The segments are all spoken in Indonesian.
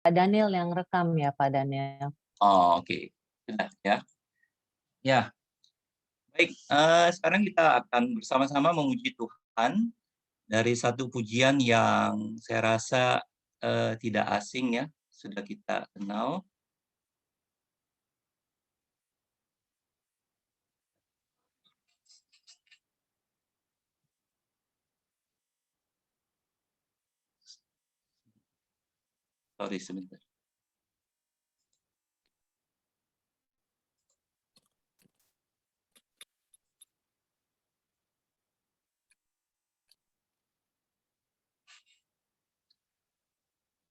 Pak Daniel yang rekam ya, Pak Daniel. Oh, oke. Sudah ya. Ya, baik. Sekarang kita akan bersama-sama memuji Tuhan dari satu pujian yang saya rasa tidak asing ya, sudah kita kenal. Sorry sebentar.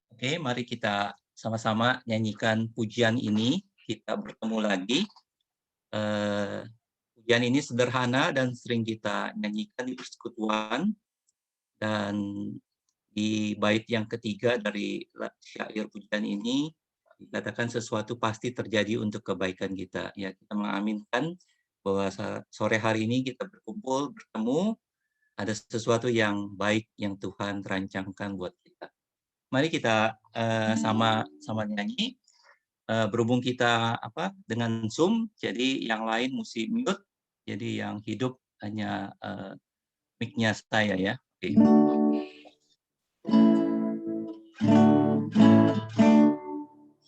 Oke, mari kita sama-sama nyanyikan pujian ini. Kita bertemu lagi. Pujian ini sederhana dan sering kita nyanyikan di persekutuan. Dan di bait yang ketiga dari syair pujian ini dikatakan sesuatu pasti terjadi untuk kebaikan kita. Ya, kita mengaminkan bahwa sore hari ini kita berkumpul, bertemu, ada sesuatu yang baik yang Tuhan rancangkan buat kita. Mari kita sama-sama nyanyi. Berhubung kita dengan Zoom, jadi yang lain mesti mute, jadi yang hidup hanya mic-nya saya ya. Oke.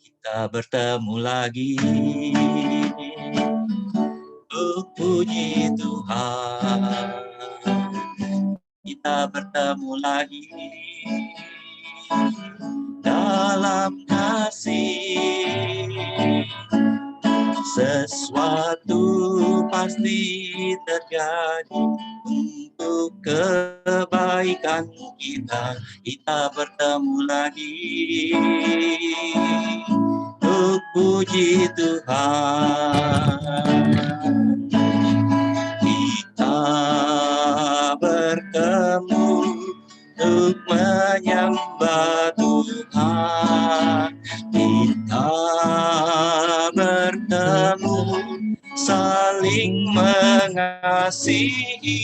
Kita bertemu lagi untuk puji Tuhan. Kita bertemu lagi dalam kasih. Sesuatu pasti terjadi untuk kebaikan kita. Kita bertemu lagi untuk puji Tuhan. Kita bertemu untuk menyembah Tuhan. Kita bertemu saling mengasihi.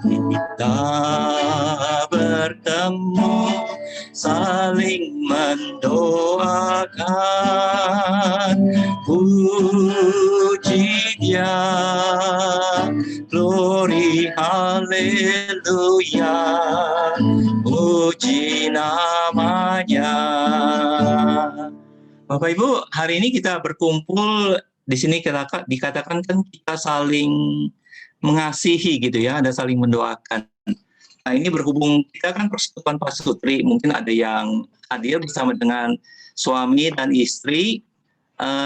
Kita bertemu saling mendoakan. Puji Dia, glory haleluya, puji namanya. Bapak Ibu, hari ini kita berkumpul di sini dikatakan kan kita saling mengasihi gitu ya, ada saling mendoakan. Nah, ini berhubung kita kan persekutuan pasutri, mungkin ada yang hadir bersama dengan suami dan istri.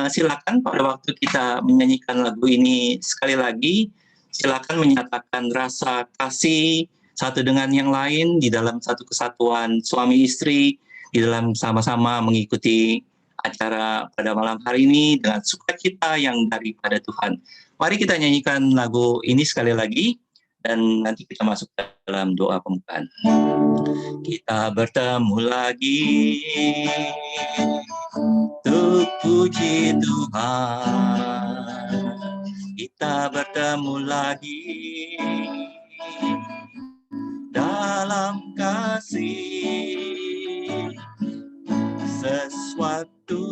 Silakan pada waktu kita menyanyikan lagu ini sekali lagi, silakan menyatakan rasa kasih satu dengan yang lain di dalam satu kesatuan suami istri, di dalam sama-sama mengikuti acara pada malam hari ini dengan sukacita yang daripada Tuhan. Mari kita nyanyikan lagu ini sekali lagi dan nanti kita masuk dalam doa pembukaan. Kita bertemu lagi untuk puji Tuhan. Kita bertemu lagi dalam kasih. Sesuatu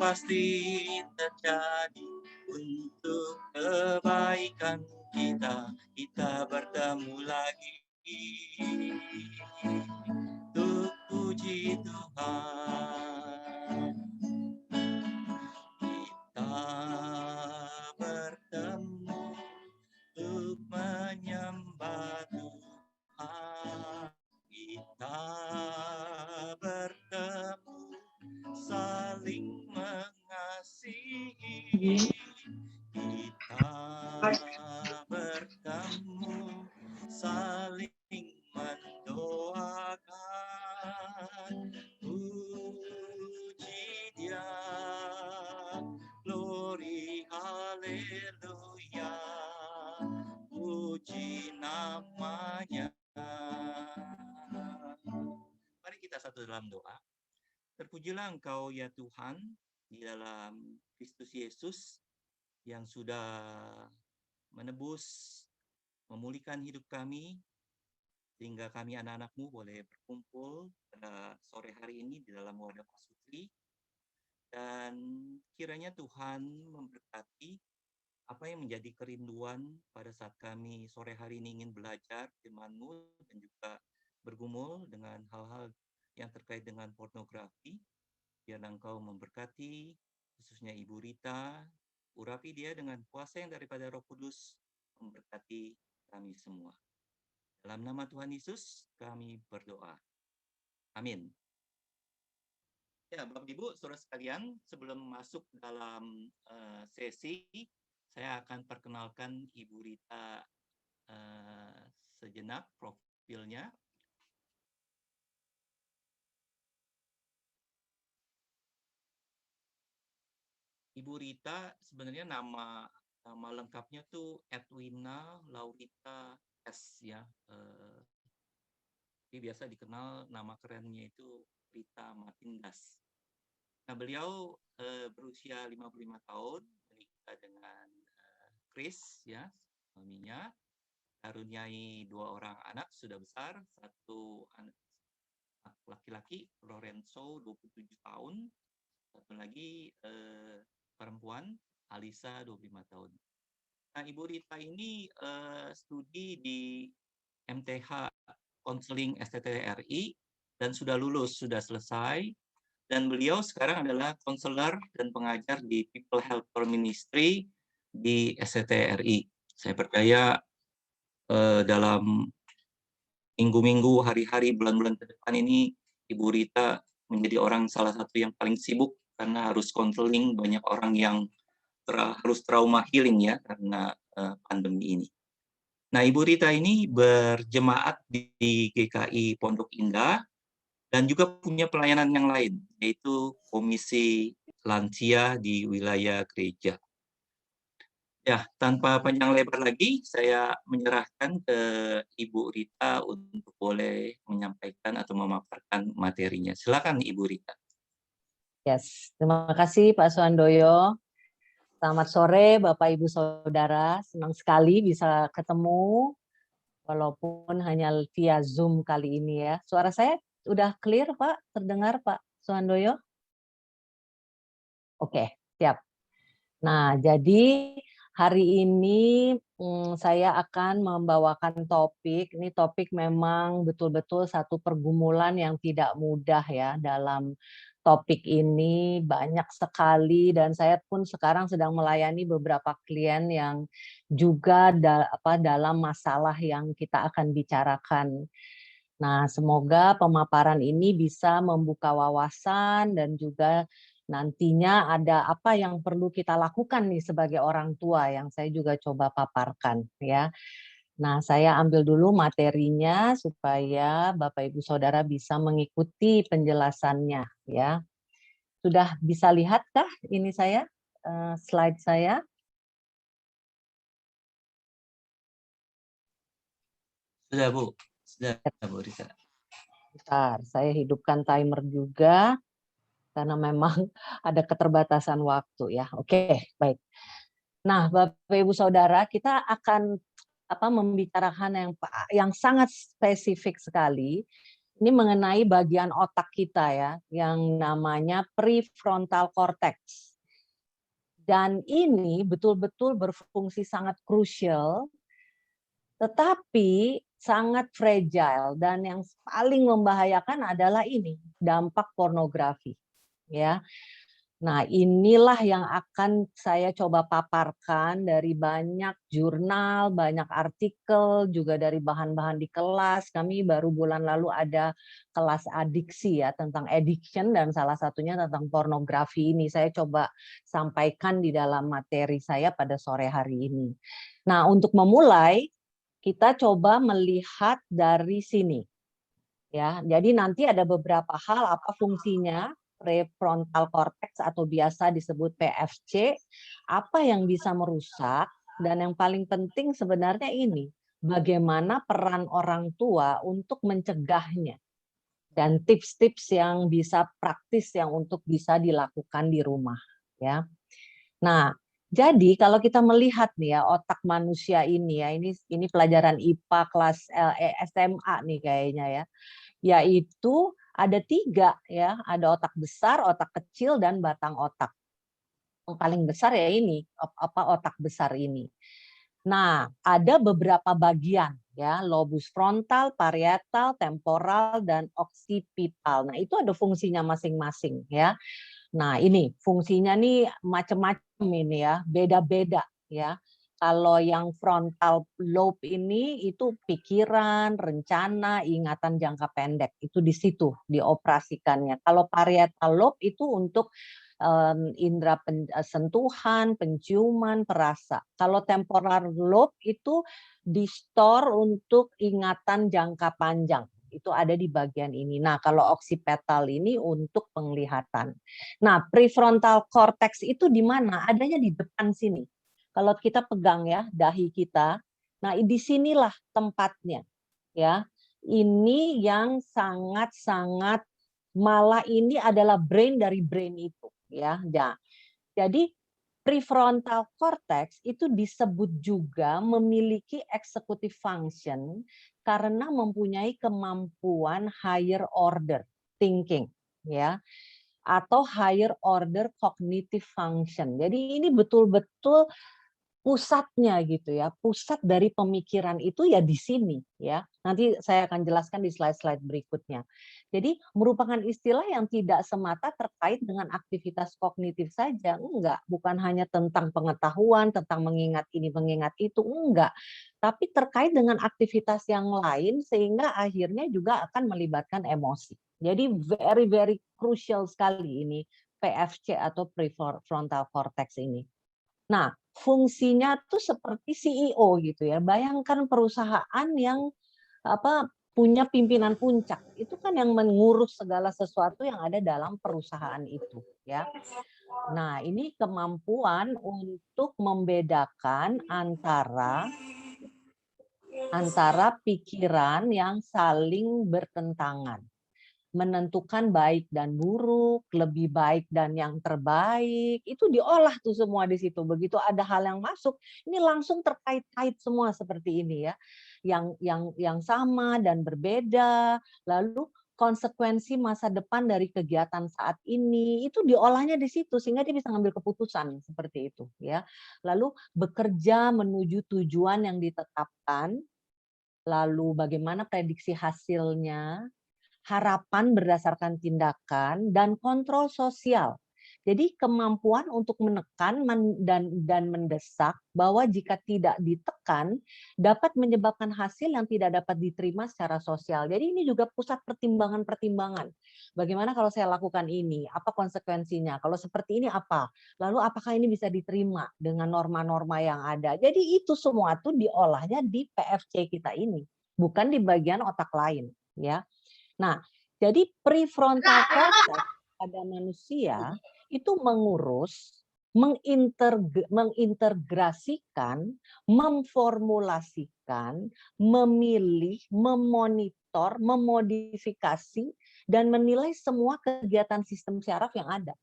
pasti terjadi untuk kebaikan kita. Kita bertemu lagi untuk puji Tuhan. Kita bertemu untuk menyembah Tuhan. Kita bertemu saling mengasihi. Kita bertemu saling mendoakan. Puji Dia, glory haleluya, puji namanya. Mari kita satu dalam doa. Terpujilah Engkau ya Tuhan di dalam Kristus Yesus yang sudah menebus, memulihkan hidup kami, sehingga kami anak-anakmu boleh berkumpul pada sore hari ini di dalam wadah pasutri. Dan kiranya Tuhan memberkati apa yang menjadi kerinduan pada saat kami sore hari ini ingin belajar firman-Mu dan juga bergumul dengan hal-hal yang terkait dengan pornografi. Biar Engkau memberkati, khususnya Ibu Rita, urapi dia dengan kuasa yang daripada Roh Kudus, memberkati kami semua. Dalam nama Tuhan Yesus, kami berdoa. Amin. Ya, Bapak Ibu, saudara sekalian, sebelum masuk dalam sesi, saya akan perkenalkan Ibu Rita sejenak profilnya. Ibu Rita sebenarnya nama lengkapnya tuh Edwina Laurita S ya. Tapi biasa dikenal nama kerennya itu Rita Matindas. Nah, beliau berusia 55 tahun, menikah dengan Chris ya, suaminya. Karuniai 2 orang anak sudah besar, satu anak laki-laki Lorenzo 27 tahun, satu lagi perempuan Alisa 25 tahun. Nah, Ibu Rita ini studi di MTH Konseling STTRI dan sudah lulus, sudah selesai. Dan beliau sekarang adalah konselor dan pengajar di People Helper Ministry di STTRI. Saya percaya dalam minggu-minggu, hari-hari, bulan-bulan ke depan ini, Ibu Rita menjadi orang salah satu yang paling sibuk karena harus konseling banyak orang yang harus trauma healing ya karena pandemi ini. Nah, Ibu Rita ini berjemaat di GKI Pondok Indah dan juga punya pelayanan yang lain, yaitu Komisi Lansia di wilayah gereja. Ya, tanpa panjang lebar lagi, saya menyerahkan ke Ibu Rita untuk boleh menyampaikan atau memaparkan materinya. Silakan Ibu Rita. Yes, terima kasih Pak Suhandoyo. Selamat sore Bapak Ibu Saudara, senang sekali bisa ketemu walaupun hanya via Zoom kali ini ya. Suara saya udah clear Pak, terdengar Pak Suhandoyo? Oke, siap. Nah, jadi hari ini saya akan membawakan topik, ini topik memang betul-betul satu pergumulan yang tidak mudah ya dalam topik ini, banyak sekali dan saya pun sekarang sedang melayani beberapa klien yang juga dalam masalah yang kita akan bicarakan. Nah, semoga pemaparan ini bisa membuka wawasan dan juga nantinya ada apa yang perlu kita lakukan nih sebagai orang tua yang saya juga coba paparkan ya. Nah, saya ambil dulu materinya supaya Bapak Ibu Saudara bisa mengikuti penjelasannya ya. Sudah bisa lihatkah ini saya slide saya? Sudah Bu, sudah Bu Rita. Bentar, saya hidupkan timer juga karena memang ada keterbatasan waktu ya. Oke, baik. Nah, Bapak Ibu Saudara, kita akan membicarakan yang sangat spesifik sekali. Ini mengenai bagian otak kita ya, yang namanya prefrontal cortex. Dan ini betul-betul berfungsi sangat krusial, tetapi sangat fragile dan yang paling membahayakan adalah ini, dampak pornografi. Ya. Nah, inilah yang akan saya coba paparkan dari banyak jurnal, banyak artikel, juga dari bahan-bahan di kelas. Kami baru bulan lalu ada kelas adiksi ya, tentang addiction dan salah satunya tentang pornografi ini. Saya coba sampaikan di dalam materi saya pada sore hari ini. Nah, untuk memulai, kita coba melihat dari sini. Ya, jadi nanti ada beberapa hal apa fungsinya prefrontal cortex atau biasa disebut PFC, apa yang bisa merusak, dan yang paling penting sebenarnya ini, bagaimana peran orang tua untuk mencegahnya, dan tips-tips yang bisa praktis yang untuk bisa dilakukan di rumah. Ya, nah Jadi kalau kita melihat nih ya otak manusia ini ya, ini pelajaran IPA kelas SMA nih kayaknya ya, yaitu ada 3 ya, ada otak besar, otak kecil, dan batang otak. Yang paling besar ya ini, otak besar ini. Nah, ada beberapa bagian ya, lobus frontal, parietal, temporal, dan occipital. Nah, itu ada fungsinya masing-masing ya. Nah, ini fungsinya nih macam-macam ini ya, beda-beda ya. Kalau yang frontal lobe ini itu pikiran, rencana, ingatan jangka pendek. Itu di situ dioperasikannya. Kalau parietal lobe itu untuk indera sentuhan, penciuman, perasa. Kalau temporal lobe itu di-store untuk ingatan jangka panjang. Itu ada di bagian ini. Nah, kalau occipital ini untuk penglihatan. Nah, prefrontal cortex itu di mana? Adanya di depan sini. Kalau kita pegang ya dahi kita, nah di sinilah tempatnya ya. Ini yang sangat-sangat, malah ini adalah brain dari brain itu ya. Nah, jadi prefrontal cortex itu disebut juga memiliki executive function karena mempunyai kemampuan higher order thinking ya, atau higher order cognitive function. Jadi ini betul-betul pusatnya gitu ya, pusat dari pemikiran itu ya di sini ya. Nanti saya akan jelaskan di slide-slide berikutnya. Jadi merupakan istilah yang tidak semata terkait dengan aktivitas kognitif saja, enggak. Bukan hanya tentang pengetahuan, tentang mengingat ini, mengingat itu, enggak. Tapi terkait dengan aktivitas yang lain sehingga akhirnya juga akan melibatkan emosi. Jadi very very crucial sekali ini PFC atau prefrontal cortex ini. Nah, fungsinya tuh seperti CEO gitu ya. Bayangkan perusahaan yang punya pimpinan puncak. Itu kan yang mengurus segala sesuatu yang ada dalam perusahaan itu ya. Nah, ini kemampuan untuk membedakan antara pikiran yang saling bertentangan, menentukan baik dan buruk, lebih baik dan yang terbaik, itu diolah tuh semua di situ. Begitu ada hal yang masuk, ini langsung terkait-kait semua seperti ini ya. Yang sama dan berbeda, lalu konsekuensi masa depan dari kegiatan saat ini itu diolahnya di situ sehingga dia bisa ngambil keputusan seperti itu ya. Lalu bekerja menuju tujuan yang ditetapkan, lalu bagaimana prediksi hasilnya, harapan berdasarkan tindakan, dan kontrol sosial. Jadi kemampuan untuk menekan dan mendesak bahwa jika tidak ditekan dapat menyebabkan hasil yang tidak dapat diterima secara sosial. Jadi ini juga pusat pertimbangan-pertimbangan. Bagaimana kalau saya lakukan ini? Apa konsekuensinya? Kalau seperti ini apa? Lalu apakah ini bisa diterima dengan norma-norma yang ada? Jadi itu semua tuh diolahnya di PFC kita ini, bukan di bagian otak lain, ya. Nah, jadi prefrontal cortex pada manusia itu mengurus, mengintegrasikan, memformulasikan, memilih, memonitor, memodifikasi, dan menilai semua kegiatan sistem syaraf yang ada.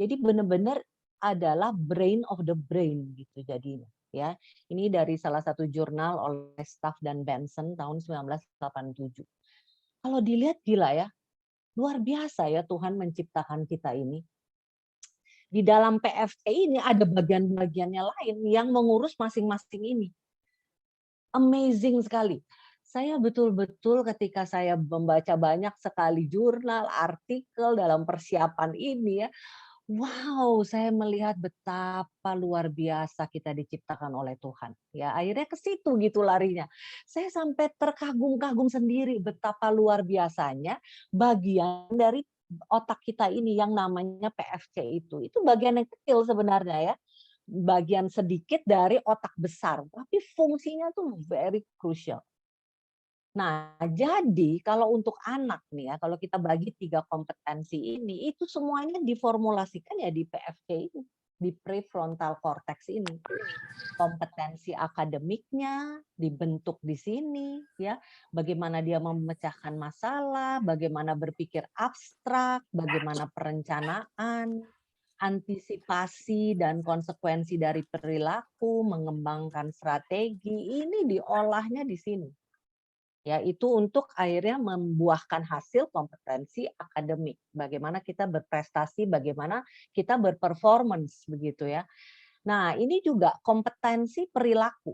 Jadi benar-benar adalah brain of the brain gitu jadinya. Ya, ini dari salah satu jurnal oleh Staff dan Benson tahun 1987. Kalau dilihat gila ya, luar biasa ya Tuhan menciptakan kita ini. Di dalam PFC ini ada bagian-bagiannya lain yang mengurus masing-masing ini. Amazing sekali. Saya betul-betul ketika saya membaca banyak sekali jurnal, artikel dalam persiapan ini ya, wow, saya melihat betapa luar biasa kita diciptakan oleh Tuhan. Ya, akhirnya ke situ gitu larinya. Saya sampai terkagum-kagum sendiri betapa luar biasanya bagian dari otak kita ini yang namanya PFC itu. Itu bagian yang kecil sebenarnya ya. Bagian sedikit dari otak besar, tapi fungsinya tuh very crucial. Nah, jadi kalau untuk anak nih ya, kalau kita bagi 3 kompetensi ini, itu semuanya diformulasikan ya di PFC ini, di prefrontal cortex ini. Kompetensi akademiknya dibentuk di sini, ya. Bagaimana dia memecahkan masalah, bagaimana berpikir abstrak, bagaimana perencanaan, antisipasi dan konsekuensi dari perilaku, mengembangkan strategi, ini diolahnya di sini. Ya, itu untuk akhirnya membuahkan hasil kompetensi akademik. Bagaimana kita berprestasi, bagaimana kita berperformance begitu ya. Nah, ini juga kompetensi perilaku.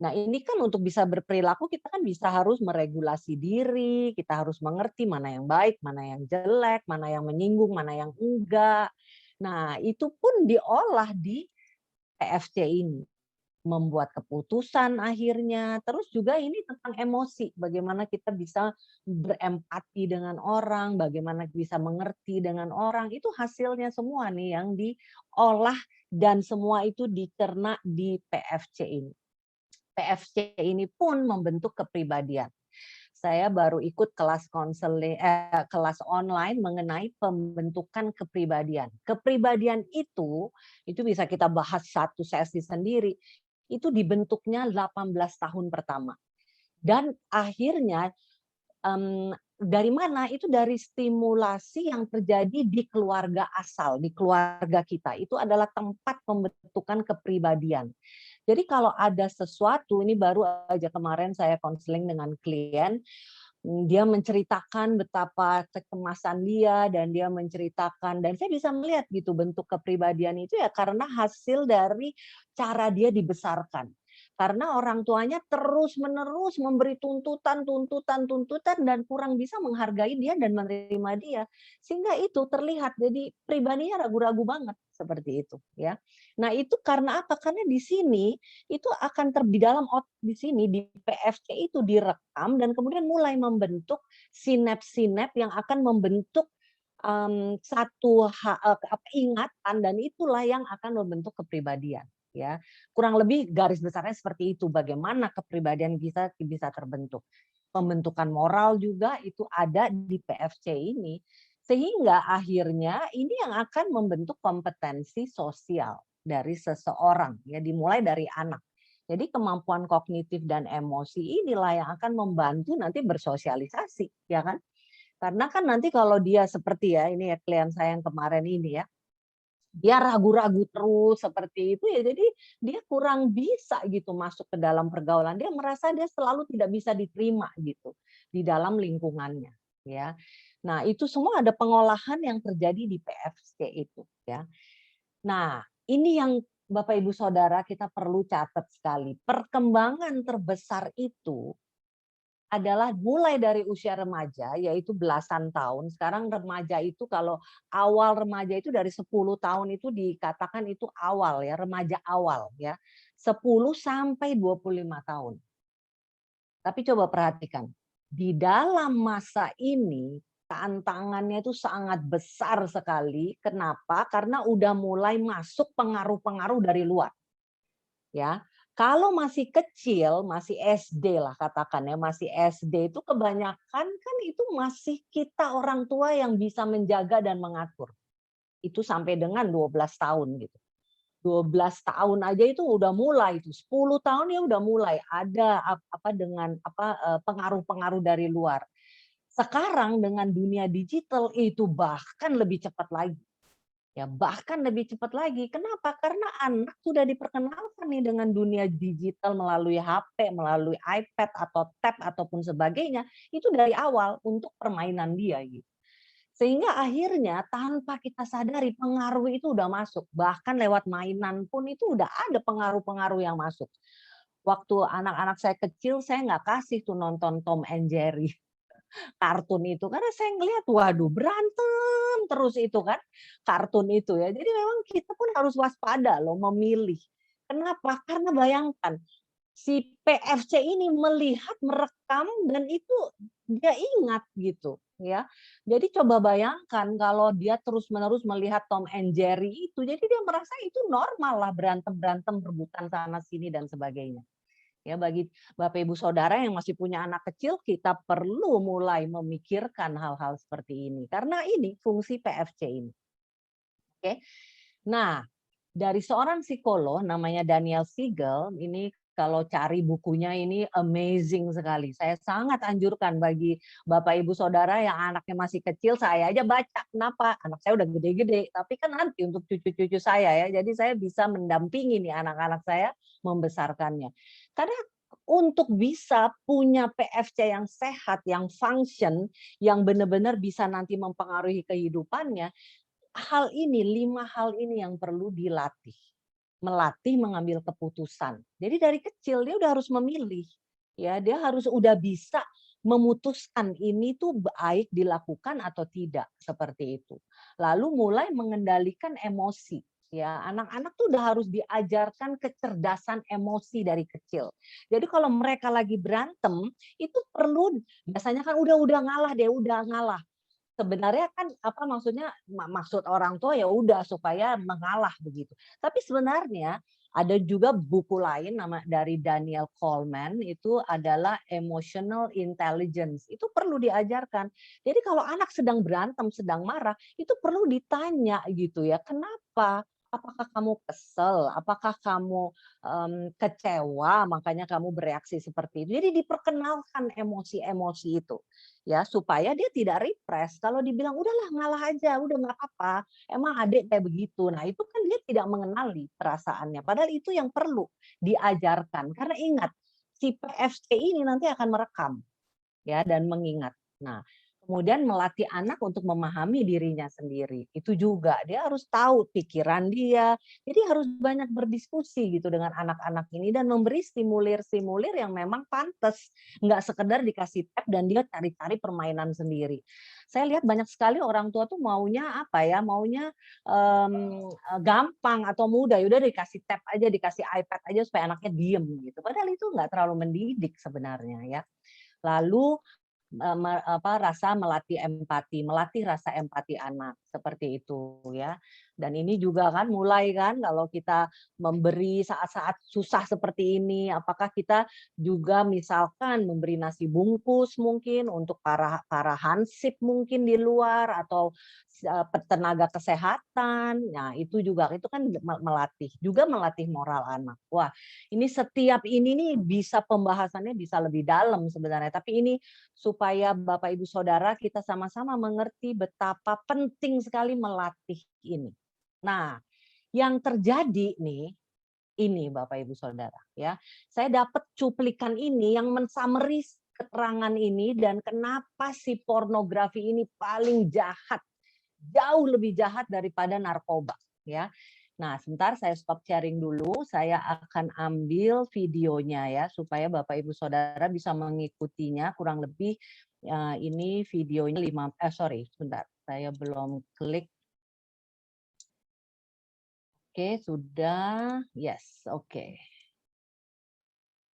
Nah, ini kan untuk bisa berperilaku kita kan bisa harus meregulasi diri, kita harus mengerti mana yang baik, mana yang jelek, mana yang menyinggung, mana yang enggak. Nah, itu pun diolah di PFC ini. Membuat keputusan akhirnya, terus juga ini tentang emosi, bagaimana kita bisa berempati dengan orang, bagaimana bisa mengerti dengan orang, itu hasilnya semua nih yang diolah dan semua itu dicerna di PFC ini. PFC ini pun membentuk kepribadian. Saya baru ikut kelas kelas online mengenai pembentukan kepribadian. Kepribadian itu bisa kita bahas satu sesi sendiri. Itu dibentuknya 18 tahun pertama. Dan akhirnya dari mana? Itu dari stimulasi yang terjadi di keluarga asal, di keluarga kita. Itu adalah tempat pembentukan kepribadian. Jadi kalau ada sesuatu, ini baru aja kemarin saya konseling dengan klien, dia menceritakan betapa kecemasan dia dan dia menceritakan dan saya bisa melihat gitu bentuk kepribadian itu ya karena hasil dari cara dia dibesarkan. Karena orang tuanya terus-menerus memberi tuntutan dan kurang bisa menghargai dia dan menerima dia. Sehingga itu terlihat jadi pribadinya ragu-ragu banget seperti itu ya. Nah, itu karena apa? Karena di sini itu akan di dalam di sini di PFC itu direkam dan kemudian mulai membentuk sinap-sinap yang akan membentuk satu ingatan dan itulah yang akan membentuk kepribadian ya. Kurang lebih garis besarnya seperti itu bagaimana kepribadian bisa terbentuk. Pembentukan moral juga itu ada di PFC ini. Sehingga akhirnya ini yang akan membentuk kompetensi sosial dari seseorang ya dimulai dari anak. Jadi kemampuan kognitif dan emosi inilah yang akan membantu nanti bersosialisasi ya kan. Karena kan nanti kalau dia seperti ya ini ya klien saya yang kemarin ini ya dia ragu-ragu terus seperti itu ya jadi dia kurang bisa gitu masuk ke dalam pergaulan dia merasa dia selalu tidak bisa diterima gitu di dalam lingkungannya ya. Nah, itu semua ada pengolahan yang terjadi di PFC itu ya. Nah, ini yang Bapak Ibu Saudara kita perlu catat sekali. Perkembangan terbesar itu adalah mulai dari usia remaja, yaitu belasan tahun. Sekarang remaja itu kalau awal remaja itu dari 10 tahun itu dikatakan itu awal ya, remaja awal ya. 10 sampai 25 tahun. Tapi coba perhatikan, di dalam masa ini tantangannya itu sangat besar sekali. Kenapa? Karena udah mulai masuk pengaruh-pengaruh dari luar. Ya, kalau masih kecil, masih SD lah katakan ya, masih SD itu kebanyakan kan itu masih kita orang tua yang bisa menjaga dan mengatur. Itu sampai dengan 12 tahun gitu. 12 tahun aja itu udah mulai itu, 10 tahun ya udah mulai ada dengan pengaruh-pengaruh dari luar. Sekarang dengan dunia digital itu bahkan lebih cepat lagi. Ya, bahkan lebih cepat lagi. Kenapa? Karena anak sudah diperkenalkan nih dengan dunia digital melalui HP, melalui iPad atau tab ataupun sebagainya, itu dari awal untuk permainan dia gitu. Sehingga akhirnya tanpa kita sadari pengaruh itu udah masuk. Bahkan lewat mainan pun itu udah ada pengaruh-pengaruh yang masuk. Waktu anak-anak saya kecil, saya nggak kasih tuh nonton Tom and Jerry kartun itu karena saya ngelihat waduh berantem terus itu kan kartun itu ya. Jadi memang kita pun harus waspada loh memilih. Kenapa? Karena bayangkan si PFC ini melihat, merekam dan itu dia ingat gitu ya. Jadi coba bayangkan kalau dia terus-menerus melihat Tom and Jerry itu, jadi dia merasa itu normal lah berantem-berantem rebutan sana sini dan sebagainya. Ya, bagi Bapak Ibu Saudara yang masih punya anak kecil, kita perlu mulai memikirkan hal-hal seperti ini. Karena ini fungsi PFC ini. Oke. Nah, dari seorang psikolog namanya Daniel Siegel, ini kalau cari bukunya ini amazing sekali. Saya sangat anjurkan bagi Bapak Ibu Saudara yang anaknya masih kecil, saya aja baca. Kenapa? Anak saya udah gede-gede, tapi kan nanti untuk cucu-cucu saya ya. Jadi saya bisa mendampingi nih anak-anak saya membesarkannya. Karena untuk bisa punya PFC yang sehat, yang function, yang benar-benar bisa nanti mempengaruhi kehidupannya, 5 hal ini yang perlu dilatih. Melatih mengambil keputusan. Jadi dari kecil dia udah harus memilih. Ya, dia harus udah bisa memutuskan ini tuh baik dilakukan atau tidak, seperti itu. Lalu mulai mengendalikan emosi. Ya, anak-anak tuh udah harus diajarkan kecerdasan emosi dari kecil. Jadi kalau mereka lagi berantem, itu perlu, biasanya kan udah ngalah deh, udah ngalah. Sebenarnya kan maksudnya, maksud orang tua ya udah supaya mengalah begitu. Tapi sebenarnya ada juga buku lain dari Daniel Goleman, itu adalah emotional intelligence. Itu perlu diajarkan. Jadi kalau anak sedang berantem, sedang marah, itu perlu ditanya gitu ya, kenapa? Apakah kamu kesel? Apakah kamu kecewa? Makanya kamu bereaksi seperti itu. Jadi diperkenalkan emosi-emosi itu, ya, supaya dia tidak repress. Kalau dibilang udahlah ngalah aja, udah nggak apa-apa. Emang adik kayak begitu. Nah itu kan dia tidak mengenali perasaannya. Padahal itu yang perlu diajarkan. Karena ingat, si PFC ini nanti akan merekam, ya, dan mengingat. Nah, kemudian melatih anak untuk memahami dirinya sendiri. Itu juga dia harus tahu pikiran dia. Jadi harus banyak berdiskusi gitu dengan anak-anak ini dan memberi simulir-simulir yang memang pantas. Nggak sekedar dikasih tab dan dia cari-cari permainan sendiri. Saya lihat banyak sekali orang tua tuh maunya maunya gampang atau mudah. Udah dikasih tab aja, dikasih iPad aja supaya anaknya diem gitu. Padahal itu nggak terlalu mendidik sebenarnya ya. Lalu melatih empati, melatih rasa empati anak, seperti itu ya. Dan ini juga kan mulai kan kalau kita memberi saat-saat susah seperti ini, apakah kita juga misalkan memberi nasi bungkus mungkin untuk para hansip mungkin di luar atau tenaga kesehatan. Nah, itu kan melatih moral anak. Wah, ini setiap ini nih bisa pembahasannya bisa lebih dalam sebenarnya, tapi ini supaya Bapak Ibu Saudara kita sama-sama mengerti betapa penting sekali melatih ini. Nah, yang terjadi nih, ini Bapak Ibu Saudara ya, saya dapat cuplikan ini yang mensummary keterangan ini dan kenapa si pornografi ini paling jahat, jauh lebih jahat daripada narkoba ya. Nah, sebentar saya stop sharing dulu, saya akan ambil videonya ya supaya Bapak Ibu Saudara bisa mengikutinya kurang lebih. Ini videonya sebentar, saya belum klik. Oke, sudah. Yes, oke.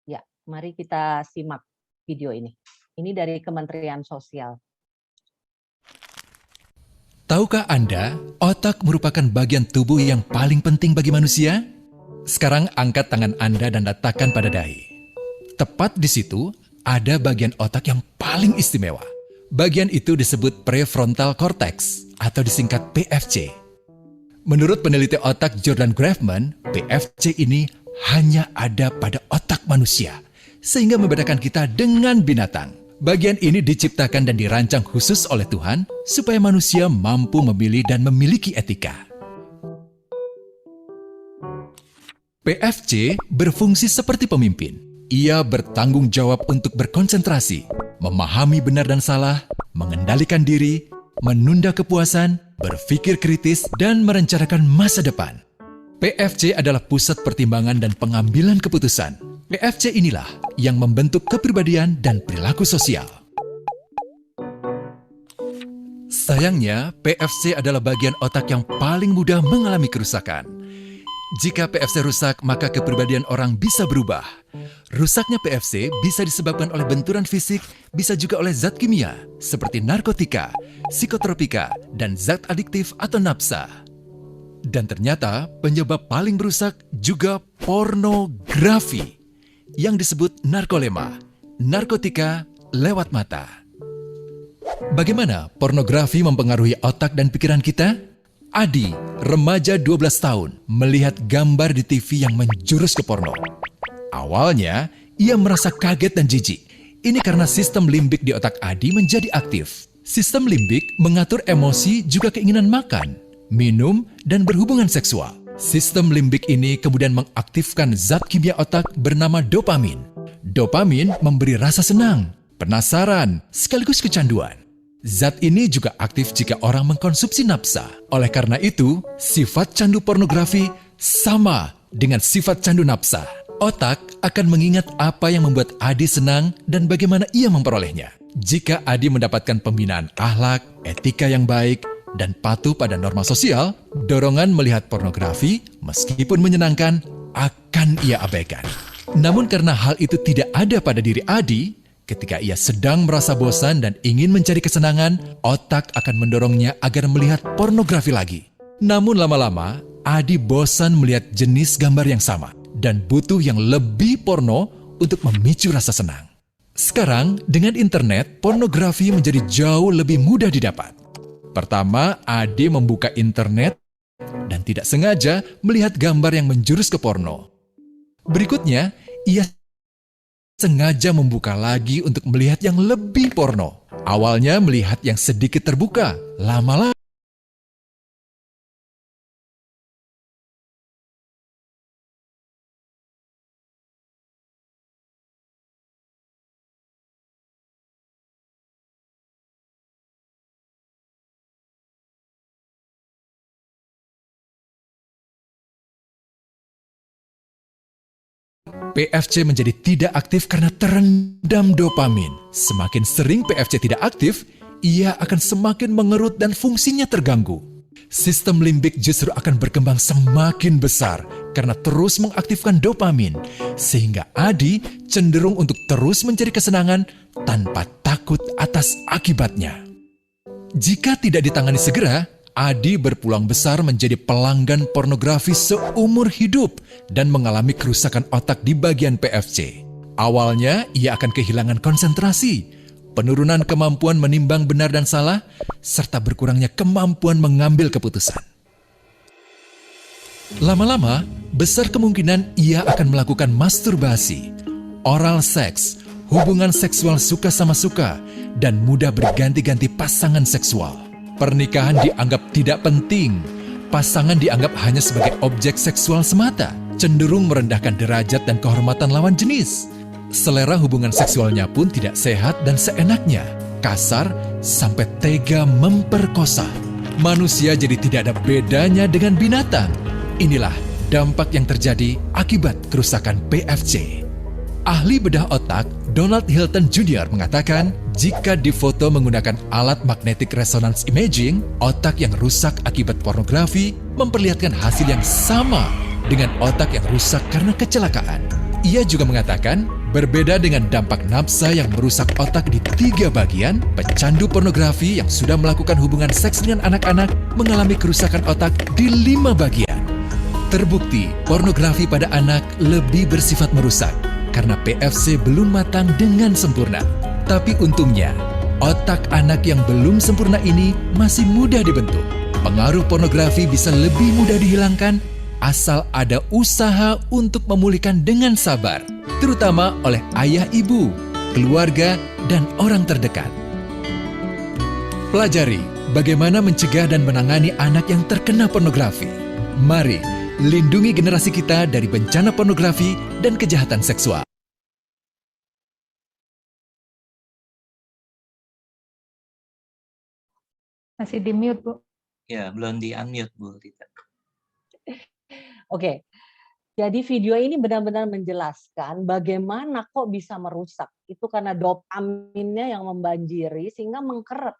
Ya, mari kita simak video ini. Ini dari Kementerian Sosial. Tahukah Anda, otak merupakan bagian tubuh yang paling penting bagi manusia? Sekarang angkat tangan Anda dan letakkan pada dahi. Tepat di situ, ada bagian otak yang paling istimewa. Bagian itu disebut prefrontal cortex atau disingkat PFC. Menurut peneliti otak Jordan Grafman, PFC ini hanya ada pada otak manusia, sehingga membedakan kita dengan binatang. Bagian ini diciptakan dan dirancang khusus oleh Tuhan, supaya manusia mampu memilih dan memiliki etika. PFC berfungsi seperti pemimpin. Ia bertanggung jawab untuk berkonsentrasi, memahami benar dan salah, mengendalikan diri, menunda kepuasan, berpikir kritis, dan merencanakan masa depan. PFC adalah pusat pertimbangan dan pengambilan keputusan. PFC inilah yang membentuk kepribadian dan perilaku sosial. Sayangnya, PFC adalah bagian otak yang paling mudah mengalami kerusakan. Jika PFC rusak, maka kepribadian orang bisa berubah. Rusaknya PFC bisa disebabkan oleh benturan fisik, bisa juga oleh zat kimia, seperti narkotika, psikotropika, dan zat adiktif atau nafsa. Dan ternyata penyebab paling merusak juga pornografi, yang disebut narkolema, narkotika lewat mata. Bagaimana pornografi mempengaruhi otak dan pikiran kita? Adi, remaja 12 tahun, melihat gambar di TV yang menjurus ke porno. Awalnya, ia merasa kaget dan jijik. Ini karena sistem limbik di otak Adi menjadi aktif. Sistem limbik mengatur emosi juga keinginan makan, minum, dan berhubungan seksual. Sistem limbik ini kemudian mengaktifkan zat kimia otak bernama dopamin. Dopamin memberi rasa senang, penasaran, sekaligus kecanduan. Zat ini juga aktif jika orang mengkonsumsi nafsa. Oleh karena itu, sifat candu pornografi sama dengan sifat candu nafsa. Otak akan mengingat apa yang membuat Adi senang dan bagaimana ia memperolehnya. Jika Adi mendapatkan pembinaan akhlak, etika yang baik, dan patuh pada norma sosial, dorongan melihat pornografi, meskipun menyenangkan, akan ia abaikan. Namun karena hal itu tidak ada pada diri Adi, ketika ia sedang merasa bosan dan ingin mencari kesenangan, otak akan mendorongnya agar melihat pornografi lagi. Namun lama-lama, Adi bosan melihat jenis gambar yang sama dan butuh yang lebih porno untuk memicu rasa senang. Sekarang, dengan internet, pornografi menjadi jauh lebih mudah didapat. Pertama, Adi membuka internet dan tidak sengaja melihat gambar yang menjurus ke porno. Berikutnya, ia sengaja membuka lagi untuk melihat yang lebih porno. Awalnya melihat yang sedikit terbuka, lama-lama PFC menjadi tidak aktif karena terendam dopamin. Semakin sering PFC tidak aktif, ia akan semakin mengerut dan fungsinya terganggu. Sistem limbik justru akan berkembang semakin besar karena terus mengaktifkan dopamin, sehingga Adi cenderung untuk terus mencari kesenangan tanpa takut atas akibatnya. Jika tidak ditangani segera, Adi berpeluang besar menjadi pelanggan pornografi seumur hidup dan mengalami kerusakan otak di bagian PFC. Awalnya, ia akan kehilangan konsentrasi, penurunan kemampuan menimbang benar dan salah, serta berkurangnya kemampuan mengambil keputusan. Lama-lama, besar kemungkinan ia akan melakukan masturbasi, oral seks, hubungan seksual suka sama suka, dan mudah berganti-ganti pasangan seksual. Pernikahan dianggap tidak penting, pasangan dianggap hanya sebagai objek seksual semata, cenderung merendahkan derajat dan kehormatan lawan jenis. Selera hubungan seksualnya pun tidak sehat dan seenaknya, kasar sampai tega memperkosa. Manusia jadi tidak ada bedanya dengan binatang. Inilah dampak yang terjadi akibat kerusakan PFC. Ahli bedah otak Donald Hilton Jr. mengatakan, jika difoto menggunakan alat magnetic resonance imaging, otak yang rusak akibat pornografi memperlihatkan hasil yang sama dengan otak yang rusak karena kecelakaan. Ia juga mengatakan, berbeda dengan dampak nafsa yang merusak otak di 3 bagian, pecandu pornografi yang sudah melakukan hubungan seks dengan anak-anak mengalami kerusakan otak di 5 bagian. Terbukti, pornografi pada anak lebih bersifat merusak karena PFC belum matang dengan sempurna. Tapi untungnya, otak anak yang belum sempurna ini masih mudah dibentuk. Pengaruh pornografi bisa lebih mudah dihilangkan asal ada usaha untuk memulihkan dengan sabar, terutama oleh ayah ibu, keluarga, dan orang terdekat. Pelajari bagaimana mencegah dan menangani anak yang terkena pornografi. Mari lindungi generasi kita dari bencana pornografi dan kejahatan seksual. Masih di mute, Bu. Ya, belum di-unmute, Bu Rita. Oke, jadi video ini benar-benar menjelaskan bagaimana kok bisa merusak. Itu karena dopaminnya yang membanjiri sehingga mengkeret.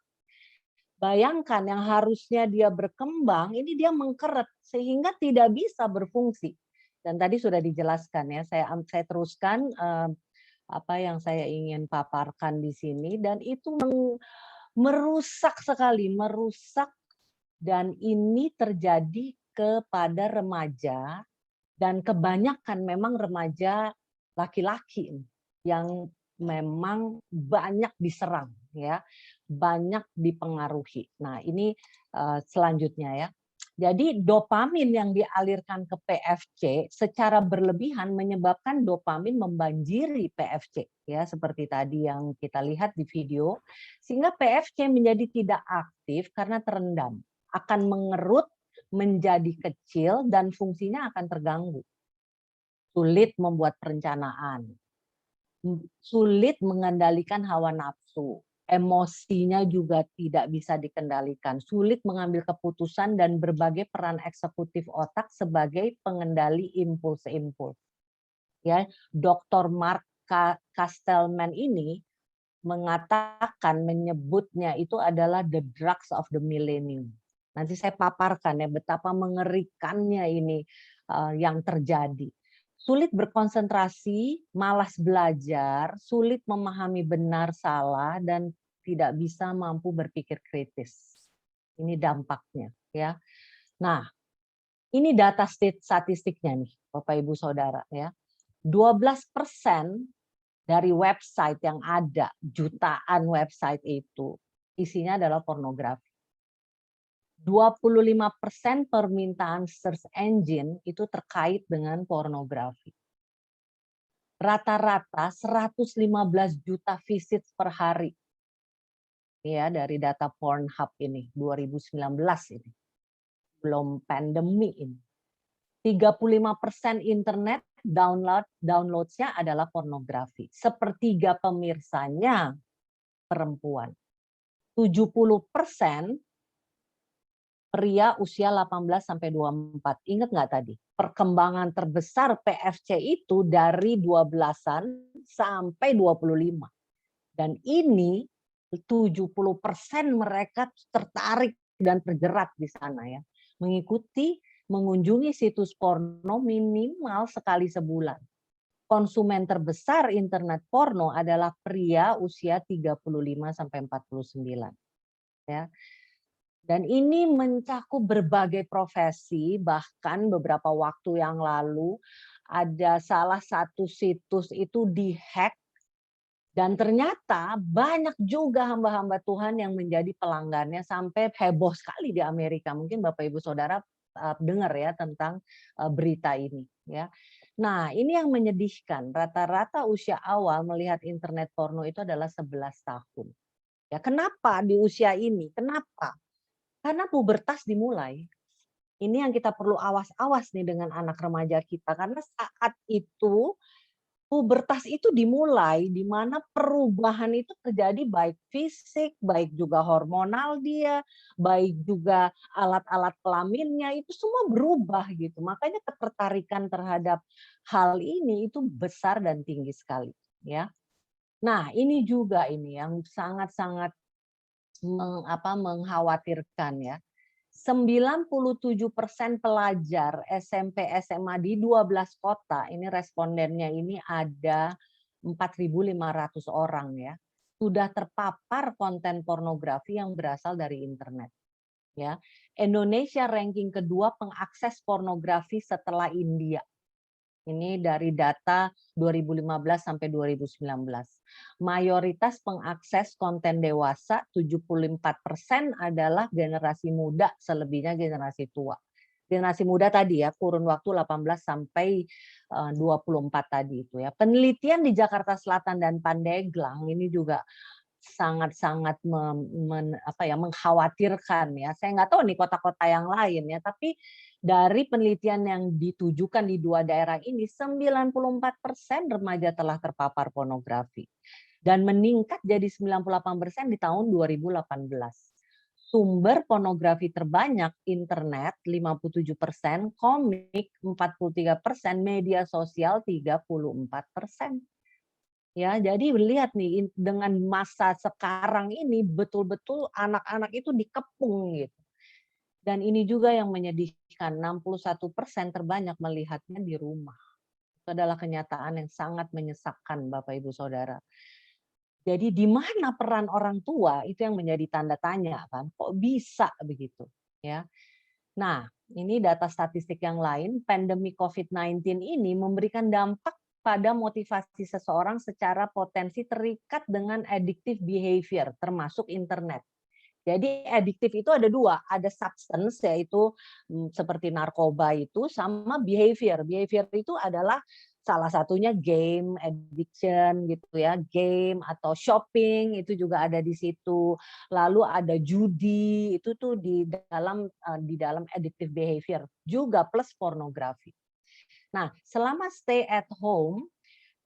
Bayangkan yang harusnya dia berkembang, ini dia mengkeret sehingga tidak bisa berfungsi. Dan tadi sudah dijelaskan ya, saya teruskan apa yang saya ingin paparkan di sini, dan itu merusak sekali, merusak, dan ini terjadi kepada remaja, dan kebanyakan memang remaja laki-laki yang memang banyak diserang, ya, banyak dipengaruhi. Nah, ini selanjutnya ya. Jadi dopamin yang dialirkan ke PFC secara berlebihan menyebabkan dopamin membanjiri PFC, ya seperti tadi yang kita lihat di video, sehingga PFC menjadi tidak aktif karena terendam, akan mengerut menjadi kecil dan fungsinya akan terganggu. Sulit membuat perencanaan, sulit mengendalikan hawa nafsu, emosinya juga tidak bisa dikendalikan, sulit mengambil keputusan dan berbagai peran eksekutif otak sebagai pengendali impuls-impuls. Ya, Dr. Mark Castelman ini mengatakan, menyebutnya itu adalah the drugs of the millennium. Nanti saya paparkan ya betapa mengerikannya ini yang terjadi. Sulit berkonsentrasi, malas belajar, sulit memahami benar salah, dan tidak bisa mampu berpikir kritis. Ini dampaknya, ya. Nah, ini data statistiknya nih, Bapak Ibu Saudara, ya. 12% dari website yang ada, jutaan website itu, isinya adalah pornografi. 25% permintaan search engine itu terkait dengan pornografi. Rata-rata 115 juta visit per hari. Ya, dari data Pornhub ini 2019 ini. Belum pandemi ini. 35% internet downloads-nya adalah pornografi. Sepertiga pemirsanya perempuan. 70% pria usia 18 sampai 24. Ingat nggak tadi? Perkembangan terbesar PFC itu dari 12-an sampai 25. Dan ini 70% mereka tertarik dan terjerat di sana ya. Mengunjungi situs porno minimal sekali sebulan. Konsumen terbesar internet porno adalah pria usia 35 sampai 49. Ya. Dan ini mencakup berbagai profesi, bahkan beberapa waktu yang lalu ada salah satu situs itu dihack dan ternyata banyak juga hamba-hamba Tuhan yang menjadi pelanggannya sampai heboh sekali di Amerika. Mungkin Bapak Ibu Saudara dengar ya tentang berita ini ya. Nah, ini yang menyedihkan. Rata-rata usia awal melihat internet porno itu adalah 11 tahun. Ya, kenapa di usia ini? Kenapa? Karena pubertas dimulai. Ini yang kita perlu awas-awas nih dengan anak remaja kita. Karena saat itu pubertas itu dimulai di mana perubahan itu terjadi baik fisik, baik juga hormonal dia, baik juga alat-alat kelaminnya itu semua berubah gitu. Makanya ketertarikan terhadap hal ini itu besar dan tinggi sekali, ya. Nah, ini juga ini yang sangat-sangat mengkhawatirkan ya. 97% pelajar SMP SMA di 12 kota, ini respondennya ini ada 4.500 orang ya, sudah terpapar konten pornografi yang berasal dari internet. Ya, Indonesia ranking kedua pengakses pornografi setelah India. Ini dari data 2015 sampai 2019. Mayoritas pengakses konten dewasa 74% adalah generasi muda, selebihnya generasi tua. Generasi muda tadi ya, kurun waktu 18 sampai 24 tadi itu ya. Penelitian di Jakarta Selatan dan Pandeglang ini juga sangat-sangat mengkhawatirkan ya. Saya nggak tahu nih kota-kota yang lain ya, tapi dari penelitian yang ditujukan di dua daerah ini, 94% remaja telah terpapar pornografi. Dan meningkat jadi 98% di tahun 2018. Sumber pornografi terbanyak internet 57%, komik 43%, media sosial 34%. Ya, jadi lihat nih dengan masa sekarang ini betul-betul anak-anak itu dikepung gitu. Dan ini juga yang menyedihkan, 61% terbanyak melihatnya di rumah. Itu adalah kenyataan yang sangat menyesakkan Bapak Ibu Saudara. Jadi di mana peran orang tua itu yang menjadi tanda tanya kan? Kok bisa begitu? Ya. Nah, ini data statistik yang lain, pandemi COVID-19 ini memberikan dampak pada motivasi seseorang secara potensi terikat dengan addictive behavior, termasuk internet. Jadi adiktif itu ada dua, ada substance yaitu seperti narkoba itu sama behavior. Behavior itu adalah salah satunya game addiction gitu ya, game atau shopping itu juga ada di situ. Lalu ada judi itu tuh di dalam addictive behavior juga plus pornografi. Nah, selama stay at home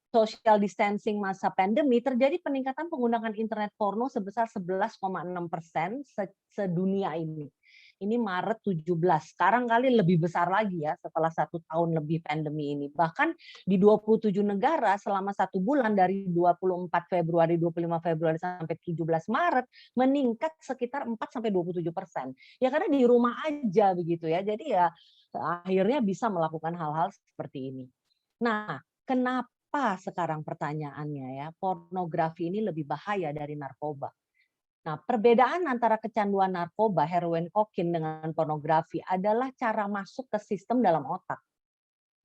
social distancing masa pandemi terjadi peningkatan penggunaan internet porno sebesar 11,6% sedunia ini. Ini Maret 17. Sekarang kali lebih besar lagi ya setelah 1 tahun lebih pandemi ini. Bahkan di 27 negara selama 1 bulan dari 24 Februari, 25 Februari sampai 17 Maret meningkat sekitar 4-27%. Ya karena di rumah aja begitu ya. Jadi ya akhirnya bisa melakukan hal-hal seperti ini. Nah, kenapa sekarang pertanyaannya ya, pornografi ini lebih bahaya dari narkoba. Nah, perbedaan antara kecanduan narkoba, heroin, kokain dengan pornografi adalah cara masuk ke sistem dalam otak.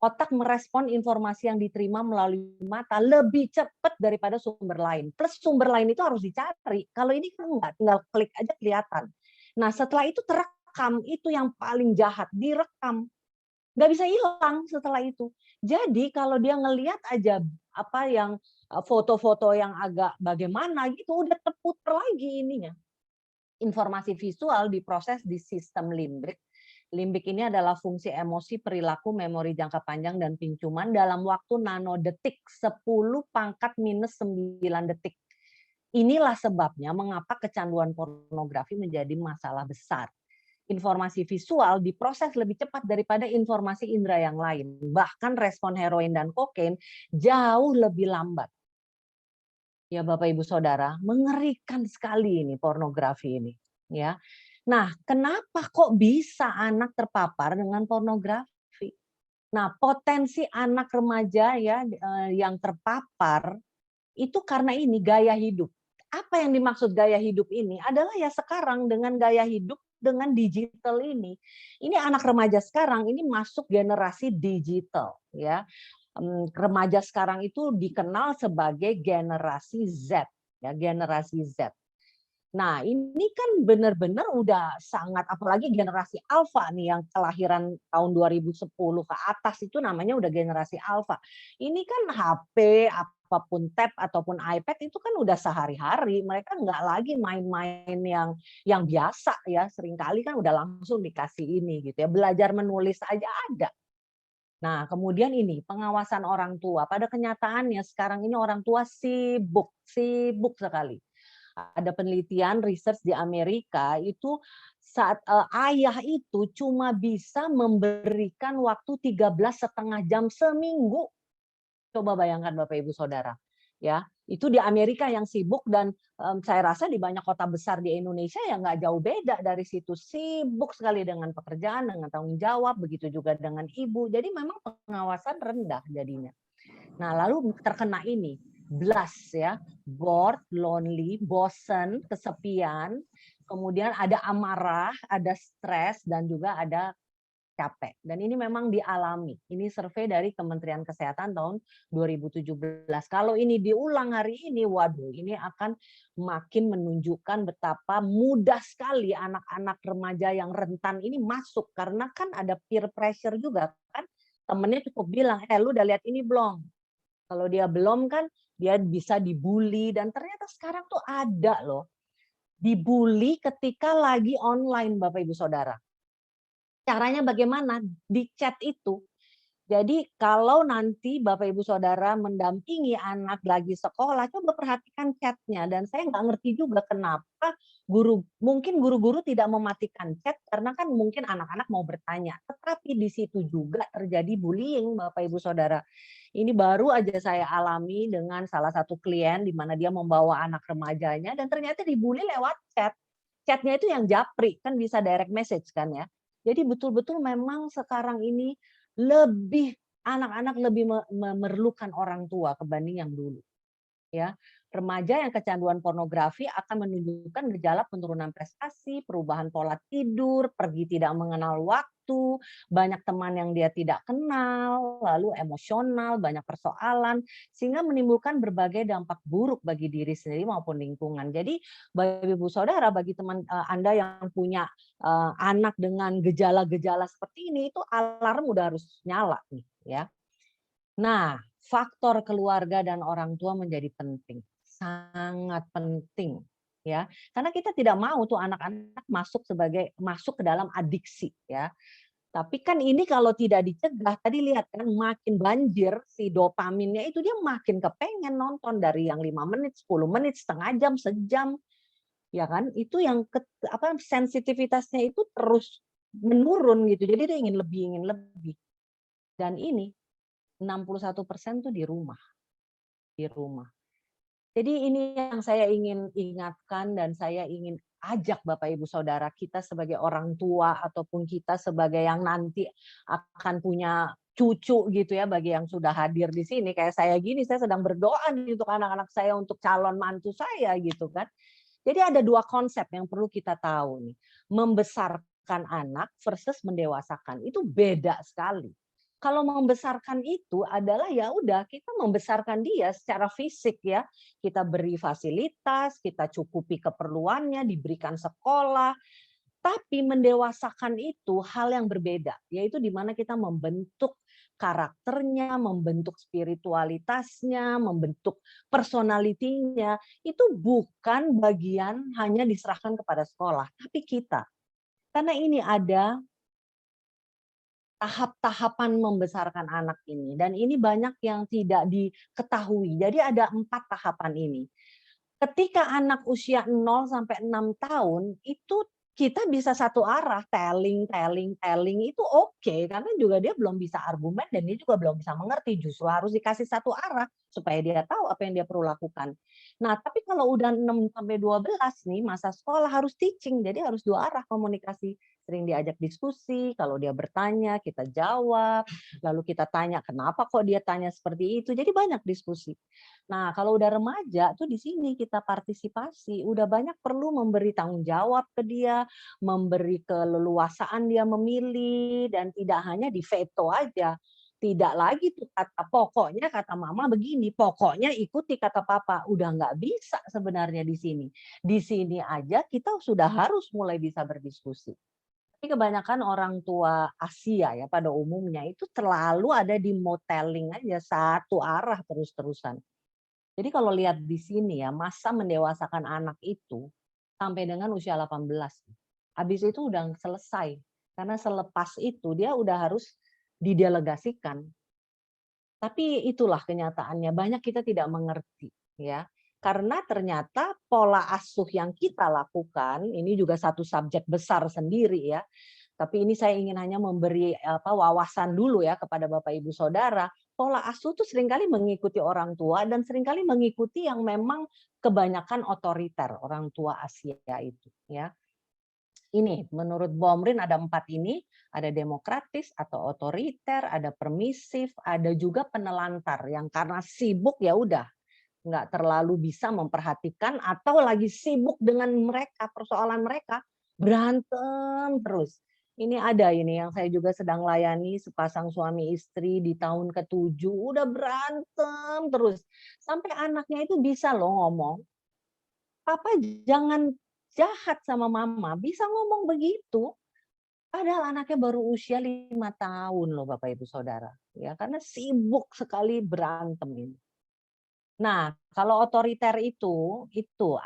Otak merespon informasi yang diterima melalui mata lebih cepat daripada sumber lain. Plus sumber lain itu harus dicari. Kalau ini kan enggak, tinggal klik aja kelihatan. Nah, setelah itu terekam, itu yang paling jahat, direkam. Nggak bisa hilang setelah itu. Jadi kalau dia ngelihat aja apa yang foto-foto yang agak bagaimana gitu udah terputar lagi ininya. Informasi visual diproses di sistem limbik. Limbik ini adalah fungsi emosi, perilaku, memori jangka panjang dan penciuman dalam waktu nanodetik 10⁻⁹ detik. Inilah sebabnya mengapa kecanduan pornografi menjadi masalah besar. Informasi visual diproses lebih cepat daripada informasi indera yang lain. Bahkan respon heroin dan kokain jauh lebih lambat. Ya Bapak Ibu Saudara, mengerikan sekali ini pornografi ini. Ya. Nah, kenapa kok bisa anak terpapar dengan pornografi? Nah, potensi anak remaja ya yang terpapar itu karena ini gaya hidup. Apa yang dimaksud gaya hidup ini adalah ya sekarang dengan gaya hidup dengan digital ini. Ini anak remaja sekarang ini masuk generasi digital ya. Remaja sekarang itu dikenal sebagai generasi Z ya, generasi Z. Nah, ini kan benar-benar udah sangat apalagi generasi alfa nih yang kelahiran tahun 2010 ke atas itu namanya udah generasi alfa. Ini kan HP apapun tab ataupun iPad itu kan udah sehari-hari. Mereka nggak lagi main-main yang biasa ya. Seringkali kan udah langsung dikasih ini gitu ya. Belajar menulis aja ada. Nah, kemudian ini pengawasan orang tua. Pada kenyataannya sekarang ini orang tua sibuk sekali. Ada penelitian research di Amerika itu saat ayah itu cuma bisa memberikan waktu 13,5 jam seminggu. Coba bayangkan Bapak Ibu Saudara. Ya, itu di Amerika yang sibuk dan saya rasa di banyak kota besar di Indonesia ya nggak jauh beda dari situ. Sibuk sekali dengan pekerjaan, dengan tanggung jawab, begitu juga dengan ibu. Jadi memang pengawasan rendah jadinya. Nah, lalu terkena ini blast ya, bored, lonely, bosen, kesepian, kemudian ada amarah, ada stres dan juga ada capek. Dan ini memang dialami. Ini survei dari Kementerian Kesehatan tahun 2017. Kalau ini diulang hari ini, waduh, ini akan makin menunjukkan betapa mudah sekali anak-anak remaja yang rentan ini masuk karena kan ada peer pressure juga kan. Temennya cukup bilang, lu udah lihat ini belum? Kalau dia belum kan dia bisa dibully dan ternyata sekarang tuh ada loh dibully ketika lagi online Bapak Ibu Saudara. Caranya bagaimana? Di chat itu. Jadi kalau nanti Bapak Ibu Saudara mendampingi anak lagi sekolah, coba perhatikan chatnya. Dan saya nggak ngerti juga kenapa mungkin guru-guru tidak mematikan chat karena kan mungkin anak-anak mau bertanya. Tetapi di situ juga terjadi bullying Bapak Ibu Saudara. Ini baru aja saya alami dengan salah satu klien di mana dia membawa anak remajanya dan ternyata dibully lewat chat. Chatnya itu yang japri, kan bisa direct message kan ya. Jadi betul-betul memang sekarang ini anak-anak lebih memerlukan orang tua kebanding yang dulu. Ya, remaja yang kecanduan pornografi akan menunjukkan gejala penurunan prestasi, perubahan pola tidur, pergi tidak mengenal waktu, waktu, banyak teman yang dia tidak kenal, lalu emosional, banyak persoalan, sehingga menimbulkan berbagai dampak buruk bagi diri sendiri maupun lingkungan. Jadi, Bapak Ibu Saudara, bagi teman Anda yang punya anak dengan gejala-gejala seperti ini, itu alarm udah harus nyala nih, ya. Nah, faktor keluarga dan orang tua menjadi penting, sangat penting, ya. Karena kita tidak mau tuh anak-anak masuk ke dalam adiksi, ya. Tapi kan ini kalau tidak dicegah, tadi lihat kan makin banjir si dopaminnya itu, dia makin kepengen nonton dari yang 5 menit, 10 menit, setengah jam, sejam, ya kan? Itu yang sensitivitasnya itu terus menurun gitu. Jadi dia ingin lebih, ingin lebih. Dan ini 61% tuh di rumah. Di rumah. Jadi ini yang saya ingin ingatkan dan saya ingin ajak Bapak Ibu Saudara, kita sebagai orang tua ataupun kita sebagai yang nanti akan punya cucu gitu ya, bagi yang sudah hadir di sini kayak saya gini, saya sedang berdoa nih untuk anak-anak saya, untuk calon mantu saya gitu kan. Jadi ada dua konsep yang perlu kita tahu nih. Membesarkan anak versus mendewasakan. Itu beda sekali. Kalau membesarkan itu adalah ya udah kita membesarkan dia secara fisik ya. Kita beri fasilitas, kita cukupi keperluannya, diberikan sekolah. Tapi mendewasakan itu hal yang berbeda, yaitu di mana kita membentuk karakternya, membentuk spiritualitasnya, membentuk personalitinya. Itu bukan bagian hanya diserahkan kepada sekolah, tapi kita. Karena ini ada tahap-tahapan membesarkan anak ini, dan ini banyak yang tidak diketahui. Jadi ada 4 tahapan ini. Ketika anak usia 0 sampai 6 tahun itu kita bisa satu arah, telling itu oke, karena juga dia belum bisa argumen dan dia juga belum bisa mengerti, justru harus dikasih satu arah supaya dia tahu apa yang dia perlu lakukan. Nah, tapi kalau udah 6 sampai 12 nih masa sekolah harus teaching, jadi harus 2 arah komunikasi. Sering diajak diskusi, kalau dia bertanya kita jawab, lalu kita tanya kenapa kok dia tanya seperti itu. Jadi banyak diskusi. Nah, kalau udah remaja tuh di sini kita partisipasi, udah banyak perlu memberi tanggung jawab ke dia, memberi keleluasaan dia memilih, dan tidak hanya di veto aja. Tidak lagi tuh kata pokoknya kata mama begini, pokoknya ikuti kata papa. Udah nggak bisa sebenarnya di sini. Di sini aja kita sudah harus mulai bisa berdiskusi. Tapi kebanyakan orang tua Asia ya pada umumnya itu terlalu ada di modeling aja, satu arah terus-terusan. Jadi kalau lihat di sini ya, masa mendewasakan anak itu sampai dengan usia 18. Habis itu udah selesai. Karena selepas itu dia udah harus didelegasikan. Tapi itulah kenyataannya, banyak kita tidak mengerti ya. Karena ternyata pola asuh yang kita lakukan, ini juga satu subjek besar sendiri ya. Tapi ini saya ingin hanya memberi wawasan dulu ya kepada Bapak Ibu Saudara. Pola asuh itu seringkali mengikuti orang tua dan seringkali mengikuti yang memang kebanyakan otoriter, orang tua Asia itu ya. Ini menurut Baumrind ada 4 ini, ada demokratis atau otoriter, ada permisif, ada juga penelantar yang karena sibuk ya udah nggak terlalu bisa memperhatikan atau lagi sibuk dengan mereka, persoalan mereka, berantem terus. Ini ada ini yang saya juga sedang layani, sepasang suami istri di tahun ke-7 udah berantem terus. Sampai anaknya itu bisa loh ngomong, "Papa jangan jahat sama mama," bisa ngomong begitu. Padahal anaknya baru usia 5 tahun loh Bapak Ibu Saudara. Ya, karena sibuk sekali berantem ini. Nah, kalau otoriter itu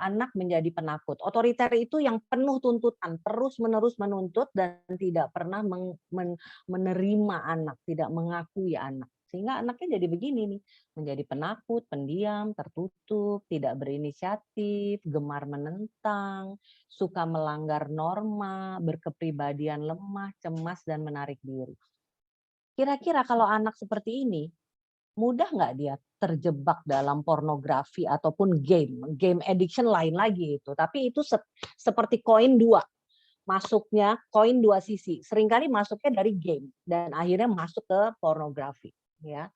anak menjadi penakut. Otoriter itu yang penuh tuntutan, terus-menerus menuntut dan tidak pernah menerima anak, tidak mengakui anak. Sehingga anaknya jadi begini nih, menjadi penakut, pendiam, tertutup, tidak berinisiatif, gemar menentang, suka melanggar norma, berkepribadian lemah, cemas, dan menarik diri. Kira-kira kalau anak seperti ini, mudah nggak dia terjebak dalam pornografi ataupun game addiction lain lagi itu. Tapi itu seperti koin 2, masuknya koin 2 sisi. Seringkali masuknya dari game dan akhirnya masuk ke pornografi. Ya.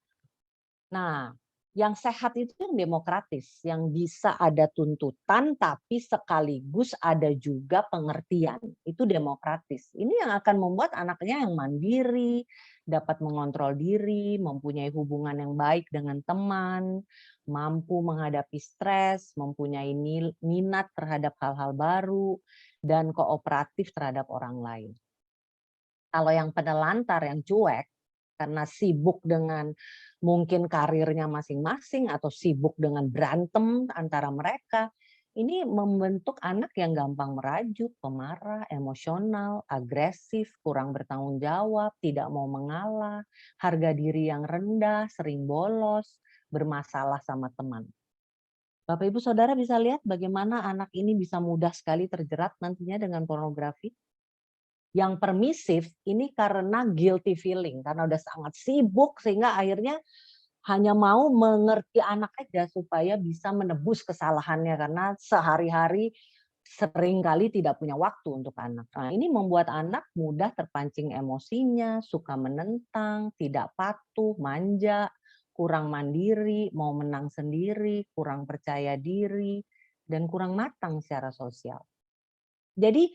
Nah, Yang sehat itu yang demokratis, yang bisa ada tuntutan tapi sekaligus ada juga pengertian. Itu demokratis. Ini yang akan membuat anaknya yang mandiri, dapat mengontrol diri, mempunyai hubungan yang baik dengan teman, mampu menghadapi stres, mempunyai minat terhadap hal-hal baru, dan kooperatif terhadap orang lain. Kalau yang penelantar, yang cuek, karena sibuk dengan mungkin karirnya masing-masing atau sibuk dengan berantem antara mereka, ini membentuk anak yang gampang merajuk, pemarah, emosional, agresif, kurang bertanggung jawab, tidak mau mengalah, harga diri yang rendah, sering bolos, bermasalah sama teman. Bapak Ibu Saudara bisa lihat bagaimana anak ini bisa mudah sekali terjerat nantinya dengan pornografi. Yang permisif ini karena guilty feeling, karena udah sangat sibuk sehingga akhirnya hanya mau mengerti anak aja supaya bisa menebus kesalahannya karena sehari-hari seringkali tidak punya waktu untuk anak. Nah, ini membuat anak mudah terpancing emosinya, suka menentang, tidak patuh, manja, kurang mandiri, mau menang sendiri, kurang percaya diri, dan kurang matang secara sosial. Jadi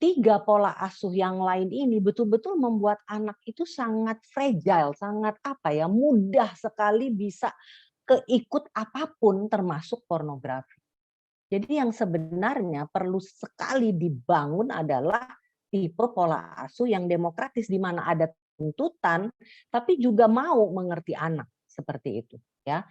3 pola asuh yang lain ini betul-betul membuat anak itu sangat fragile, sangat mudah sekali bisa keikut apapun termasuk pornografi. Jadi yang sebenarnya perlu sekali dibangun adalah tipe pola asuh yang demokratis di mana ada tuntutan tapi juga mau mengerti anak, seperti itu ya.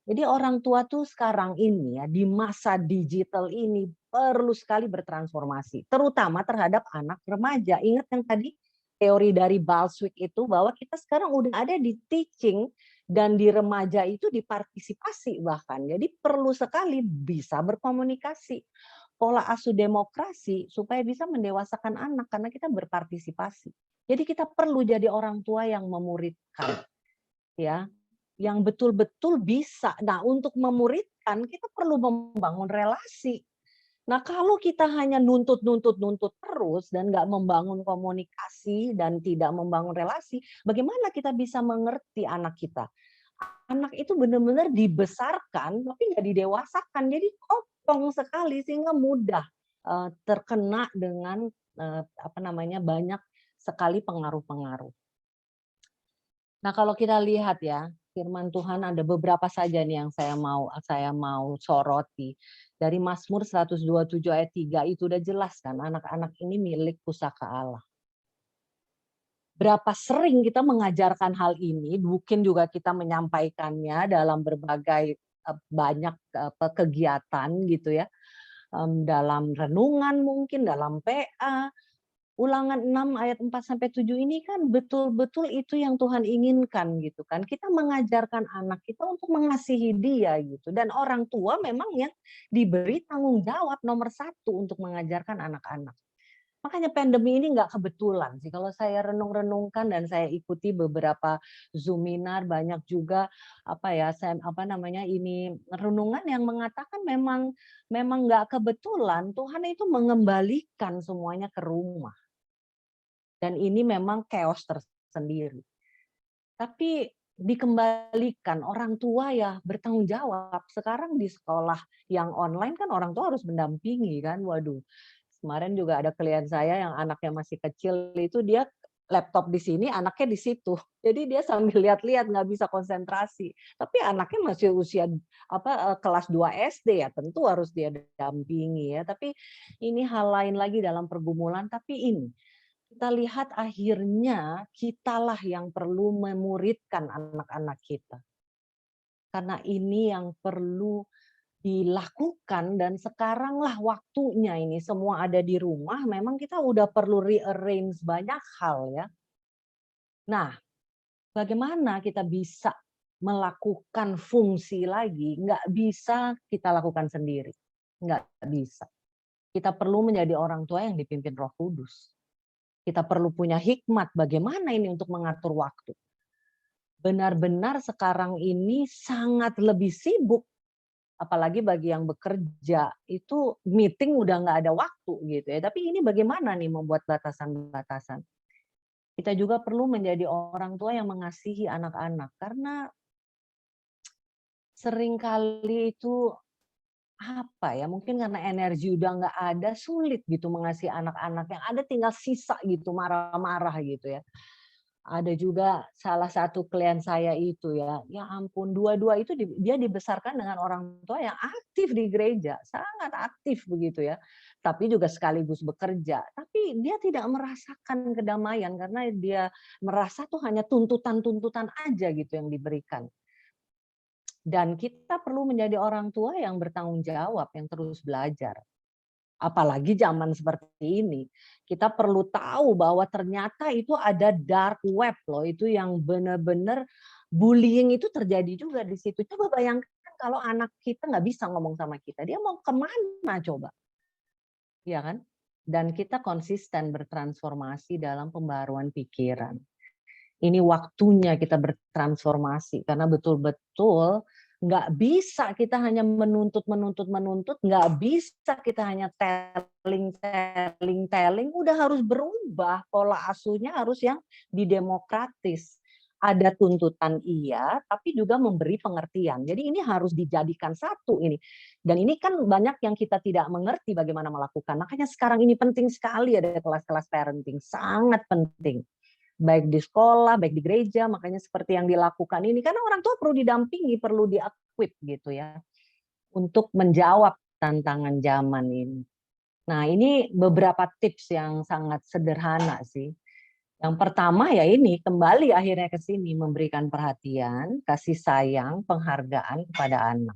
Jadi orang tua tuh sekarang ini ya di masa digital ini perlu sekali bertransformasi, terutama terhadap anak remaja. Ingat yang tadi teori dari Balswick itu bahwa kita sekarang udah ada di teaching dan di remaja itu dipartisipasi bahkan. Jadi perlu sekali bisa berkomunikasi. Pola asuh demokrasi supaya bisa mendewasakan anak karena kita berpartisipasi. Jadi kita perlu jadi orang tua yang memuridkan ya, yang betul-betul bisa. Nah, untuk memuridkan kita perlu membangun relasi. Nah, kalau kita hanya nuntut terus dan nggak membangun komunikasi dan tidak membangun relasi, bagaimana kita bisa mengerti anak kita? Anak itu benar-benar dibesarkan tapi nggak didewasakan. Jadi kopong sekali sehingga mudah terkena dengan banyak sekali pengaruh-pengaruh. Nah, kalau kita lihat ya, firman Tuhan ada beberapa saja nih yang saya mau soroti. Dari Mazmur 127 ayat 3 itu udah jelas kan, anak-anak ini milik pusaka Allah. Berapa sering kita mengajarkan hal ini, mungkin juga kita menyampaikannya dalam berbagai banyak kegiatan gitu ya. Dalam renungan mungkin, dalam PA, Ulangan 6 ayat 4-7 ini kan betul-betul itu yang Tuhan inginkan gitu kan. Kita mengajarkan anak kita untuk mengasihi dia gitu. Dan orang tua memang yang diberi tanggung jawab nomor 1 untuk mengajarkan anak-anak. Makanya pandemi ini nggak kebetulan sih. Kalau saya renung-renungkan dan saya ikuti beberapa Zoominar banyak juga ini renungan yang mengatakan memang nggak kebetulan Tuhan itu mengembalikan semuanya ke rumah. Dan ini memang chaos tersendiri. Tapi dikembalikan orang tua ya bertanggung jawab. Sekarang di sekolah yang online kan orang tua harus mendampingi kan. Waduh, kemarin juga ada klien saya yang anaknya masih kecil itu dia laptop di sini, anaknya di situ. Jadi dia sambil lihat-lihat nggak bisa konsentrasi. Tapi anaknya masih usia kelas 2 SD ya, tentu harus dia dampingi ya. Tapi ini hal lain lagi dalam pergumulan. Tapi ini kita lihat akhirnya kitalah yang perlu memuridkan anak-anak kita. Karena ini yang perlu dilakukan dan sekaranglah waktunya ini semua ada di rumah, memang kita udah perlu rearrange banyak hal ya. Nah, bagaimana kita bisa melakukan fungsi lagi? Nggak bisa kita lakukan sendiri. Nggak bisa. Kita perlu menjadi orang tua yang dipimpin Roh Kudus. Kita perlu punya hikmat bagaimana ini untuk mengatur waktu. Benar-benar sekarang ini sangat lebih sibuk, apalagi bagi yang bekerja, itu meeting udah nggak ada waktu gitu ya. Tapi ini bagaimana nih membuat batasan-batasan. Kita juga perlu menjadi orang tua yang mengasihi anak-anak, karena seringkali itu apa ya, mungkin karena energi udah nggak ada, sulit gitu mengasihi anak-anak, yang ada tinggal sisa gitu, marah-marah gitu ya. Ada juga salah satu klien saya itu ya ampun, dua-dua itu dia dibesarkan dengan orang tua yang aktif di gereja, sangat aktif begitu ya. Tapi juga sekaligus bekerja, tapi dia tidak merasakan kedamaian karena dia merasa tuh hanya tuntutan-tuntutan aja gitu yang diberikan. Dan kita perlu menjadi orang tua yang bertanggung jawab, yang terus belajar. Apalagi zaman seperti ini. Kita perlu tahu bahwa ternyata itu ada dark web loh, itu yang benar-benar bullying itu terjadi juga di situ. Coba bayangkan kalau anak kita nggak bisa ngomong sama kita, dia mau kemana coba? Iya kan? Dan kita konsisten bertransformasi dalam pembaruan pikiran. Ini waktunya kita bertransformasi karena betul-betul nggak bisa kita hanya menuntut, nggak bisa kita hanya telling, udah harus berubah, pola asuhnya harus yang didemokratis. Ada tuntutan iya, tapi juga memberi pengertian. Jadi ini harus dijadikan satu ini. Dan ini kan banyak yang kita tidak mengerti bagaimana melakukan. Makanya sekarang ini penting sekali ada kelas-kelas parenting, sangat penting. Baik di sekolah, baik di gereja, makanya seperti yang dilakukan ini. Karena orang tua perlu didampingi, perlu di-equip gitu ya, untuk menjawab tantangan zaman ini. Nah, ini beberapa tips yang sangat sederhana sih. Yang pertama ya ini, kembali akhirnya ke sini, memberikan perhatian, kasih sayang, penghargaan kepada anak.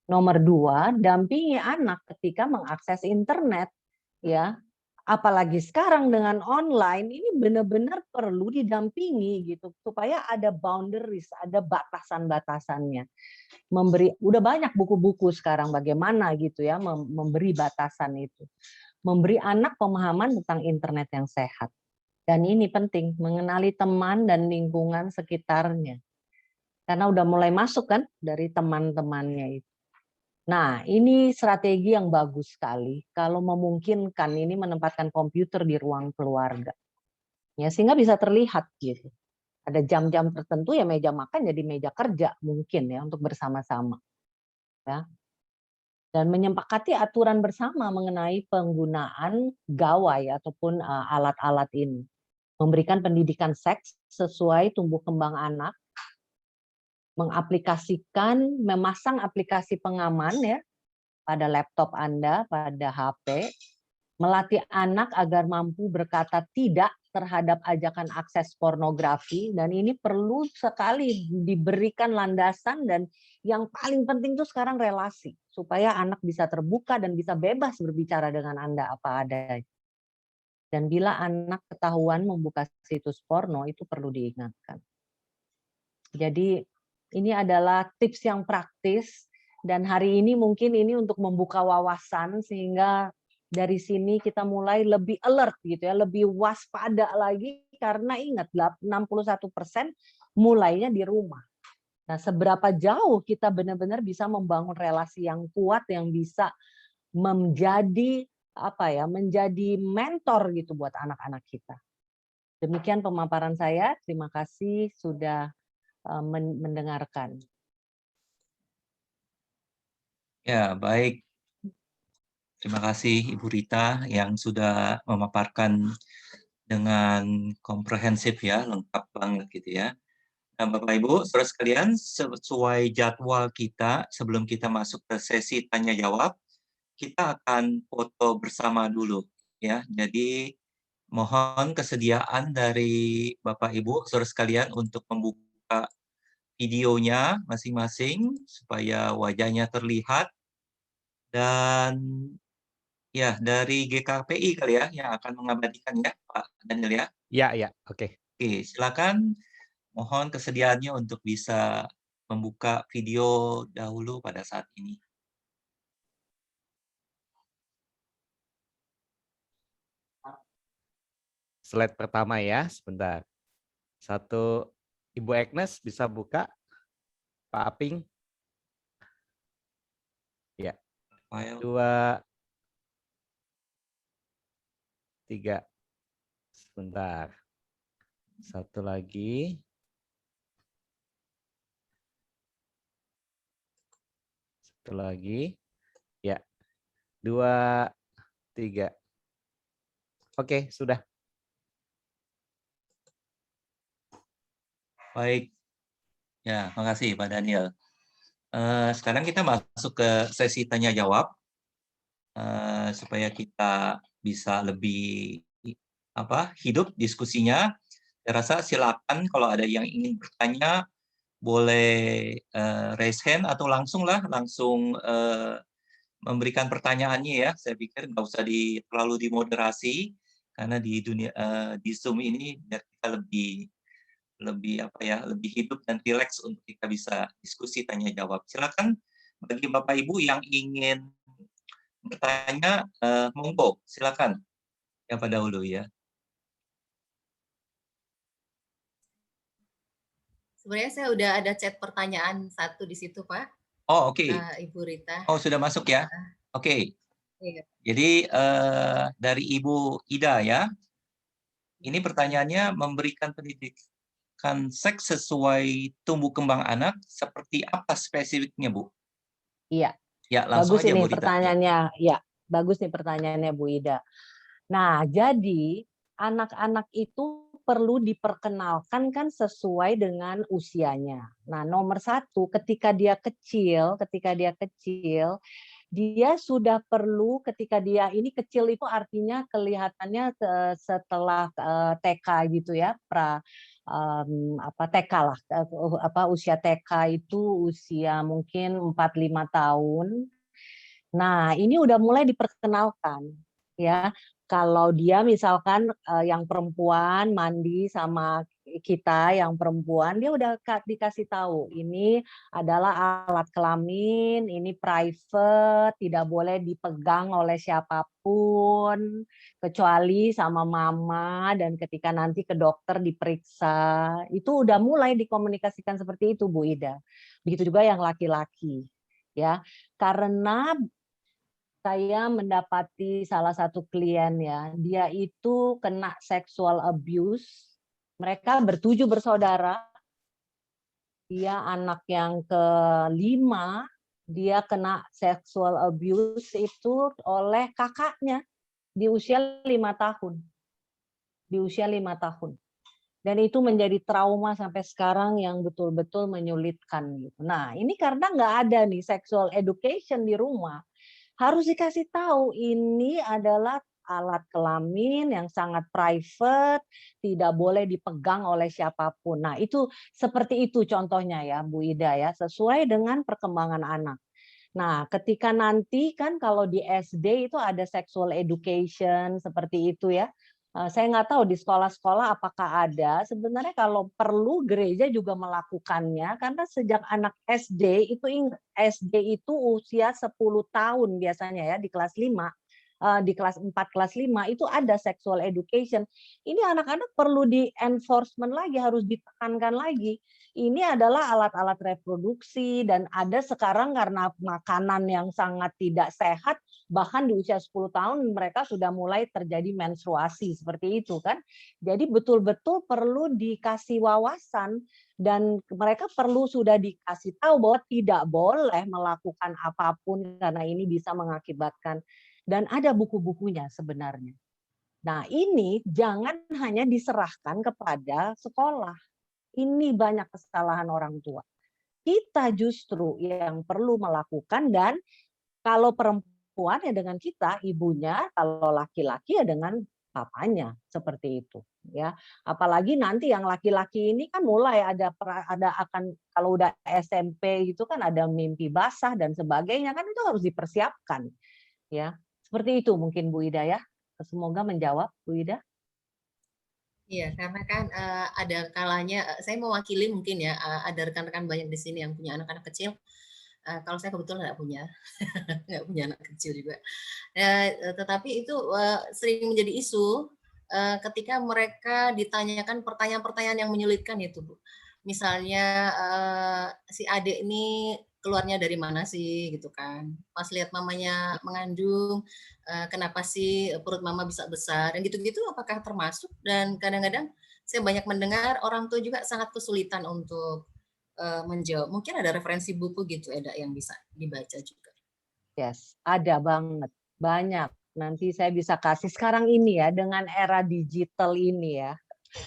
Nomor 2, dampingi anak ketika mengakses internet. Ya, apalagi sekarang dengan online ini benar-benar perlu didampingi gitu supaya ada boundaries, ada batasan-batasannya. Udah banyak buku-buku sekarang bagaimana gitu ya memberi batasan itu. Memberi anak pemahaman tentang internet yang sehat. Dan ini penting, mengenali teman dan lingkungan sekitarnya. Karena udah mulai masuk kan dari teman-temannya itu. Nah, ini strategi yang bagus sekali kalau memungkinkan ini menempatkan komputer di ruang keluarga. Ya, sehingga bisa terlihat gitu. Ada jam-jam tertentu ya meja makan jadi meja kerja mungkin ya untuk bersama-sama. Ya. Dan menyepakati aturan bersama mengenai penggunaan gawai ataupun alat-alat ini. Memberikan pendidikan seks sesuai tumbuh kembang anak, mengaplikasikan, memasang aplikasi pengaman ya pada laptop Anda, pada HP, melatih anak agar mampu berkata tidak terhadap ajakan akses pornografi, dan ini perlu sekali diberikan landasan, dan yang paling penting itu sekarang relasi, supaya anak bisa terbuka dan bisa bebas berbicara dengan Anda apa adanya. Dan bila anak ketahuan membuka situs porno, itu perlu diingatkan. Jadi ini adalah tips yang praktis, dan hari ini mungkin ini untuk membuka wawasan sehingga dari sini kita mulai lebih alert gitu ya, lebih waspada lagi karena ingat 61% mulainya di rumah. Nah, seberapa jauh kita benar-benar bisa membangun relasi yang kuat yang bisa menjadi menjadi mentor gitu buat anak-anak kita. Demikian pemaparan saya. Terima kasih sudah mendengarkan. Ya, baik. Terima kasih Ibu Rita yang sudah memaparkan dengan komprehensif ya, lengkap banget gitu ya. Nah, Bapak Ibu, saudara sekalian, sesuai jadwal kita, sebelum kita masuk ke sesi tanya jawab, kita akan foto bersama dulu ya. Jadi mohon kesediaan dari Bapak Ibu, saudara sekalian untuk membuka videonya masing-masing supaya wajahnya terlihat, dan ya dari GKPI kali ya yang akan mengabadikan ya, Pak Daniel ya. Ya, oke. Oke, silakan. Mohon kesediaannya untuk bisa membuka video dahulu pada saat ini. Slide pertama ya, sebentar. Satu, Ibu Agnes bisa buka, Pak Aping. Ya, File. 2, 3. Sebentar. Satu lagi. Satu lagi. Ya, 2, 3. Oke, sudah. Baik. Ya, makasih Pak Daniel. Sekarang kita masuk ke sesi tanya jawab supaya kita bisa lebih hidup diskusinya. Saya rasa silakan kalau ada yang ingin bertanya boleh raise hand atau langsung memberikan pertanyaannya ya. Saya pikir nggak usah terlalu dimoderasi karena di Zoom ini biar kita lebih hidup dan rileks untuk kita bisa diskusi tanya jawab. Silakan bagi Bapak Ibu yang ingin bertanya, monggo silakan yang dahulu ya. Sebenarnya saya udah ada chat pertanyaan satu di situ, Pak. Oh, oke. Ibu Rita. Oh, sudah masuk ya? Oke. Iya. Jadi dari Ibu Ida ya. Ini pertanyaannya, memberikan pendidikan seks sesuai tumbuh kembang anak seperti apa spesifiknya, Bu? Iya. Ya, langsung Bagus aja ini Bu Rita. pertanyaannya. Ya, bagus nih pertanyaannya Bu Ida. Nah, jadi anak-anak itu perlu diperkenalkan kan sesuai dengan usianya. Nah, nomor satu, ketika dia kecil, dia sudah perlu ketika dia ini kecil itu artinya kelihatannya setelah TK gitu ya, TK lah, usia TK itu usia mungkin 4-5 tahun. Nah, ini udah mulai diperkenalkan ya. Kalau dia misalkan yang perempuan mandi sama kita yang perempuan, dia udah dikasih tahu ini adalah alat kelamin, ini private, tidak boleh dipegang oleh siapapun kecuali sama mama, dan ketika nanti ke dokter diperiksa. Itu udah mulai dikomunikasikan seperti itu, Bu Ida. Begitu juga yang laki-laki ya. Karena saya mendapati salah satu klien ya, dia itu kena sexual abuse. Mereka bertujuh bersaudara. Dia anak yang kelima, dia kena sexual abuse itu oleh kakaknya di usia 5 tahun. Di usia 5 tahun. Dan itu menjadi trauma sampai sekarang yang betul-betul menyulitkan. Nah, ini karena nggak ada nih sexual education di rumah. Harus dikasih tahu ini adalah alat kelamin yang sangat private, tidak boleh dipegang oleh siapapun. Nah, itu seperti itu contohnya ya, Bu Ida ya, sesuai dengan perkembangan anak. Nah, ketika nanti kan kalau di SD itu ada sexual education seperti itu ya. Saya nggak tahu di sekolah-sekolah apakah ada. Sebenarnya kalau perlu gereja juga melakukannya karena sejak anak SD itu usia 10 tahun biasanya ya di kelas 5, di kelas 4, kelas 5 itu ada sexual education. Ini anak-anak perlu di enforcement lagi, harus ditekankan lagi. Ini adalah alat-alat reproduksi dan ada sekarang karena makanan yang sangat tidak sehat, bahkan di usia 10 tahun mereka sudah mulai terjadi menstruasi seperti itu kan. Jadi betul-betul perlu dikasih wawasan dan mereka perlu sudah dikasih tahu bahwa tidak boleh melakukan apapun karena ini bisa mengakibatkan, dan ada buku-bukunya sebenarnya. Nah, ini jangan hanya diserahkan kepada sekolah. Ini banyak kesalahan orang tua. Kita justru yang perlu melakukan, dan kalau perempuan ya dengan kita, ibunya, kalau laki-laki ya dengan papanya, seperti itu ya. Apalagi nanti yang laki-laki ini kan mulai ada akan kalau udah SMP gitu kan ada mimpi basah dan sebagainya, kan itu harus dipersiapkan ya. Seperti itu mungkin Bu Ida ya. Semoga menjawab Bu Ida. Iya, karena kan ada kalanya saya mewakili mungkin ya, ada rekan-rekan banyak di sini yang punya anak-anak kecil. Kalau saya kebetulan nggak punya, nggak punya anak kecil juga. Tetapi itu sering menjadi isu ketika mereka ditanyakan pertanyaan-pertanyaan yang menyulitkan itu, Bu. Misalnya si adik ini keluarnya dari mana sih gitu kan. Pas lihat mamanya mengandung, kenapa sih perut mama bisa besar, dan gitu-gitu apakah termasuk. Dan kadang-kadang saya banyak mendengar orang tua juga sangat kesulitan untuk menjawab. Mungkin ada referensi buku gitu, Eda, yang bisa dibaca juga. Yes, ada banget, banyak. Nanti saya bisa kasih sekarang ini ya, dengan era digital ini ya.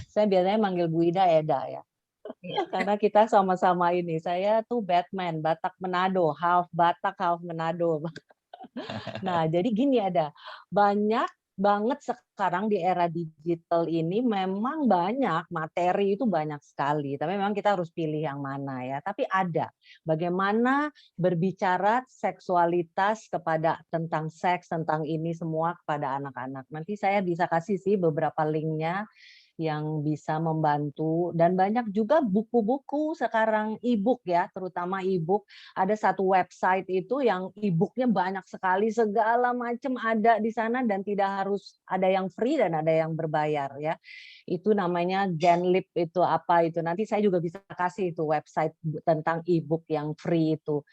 Saya biasanya manggil Bu Ida Eda ya. Iya. Karena kita sama-sama ini. Saya tuh Batman, Batak Manado, half Batak, half Manado. Nah, jadi gini ada banyak banget sekarang di era digital ini memang banyak materi itu banyak sekali. Tapi memang kita harus pilih yang mana ya. Tapi ada bagaimana berbicara seksualitas kepada tentang seks, tentang ini semua kepada anak-anak. Nanti saya bisa kasih sih beberapa linknya yang bisa membantu dan banyak juga buku-buku sekarang e-book ya, terutama e-book. Ada satu website itu yang e-booknya banyak sekali, segala macam ada di sana dan tidak harus ada yang free dan ada yang berbayar ya. Itu namanya Genlib itu apa itu. Nanti saya juga bisa kasih itu website tentang e-book yang free itu.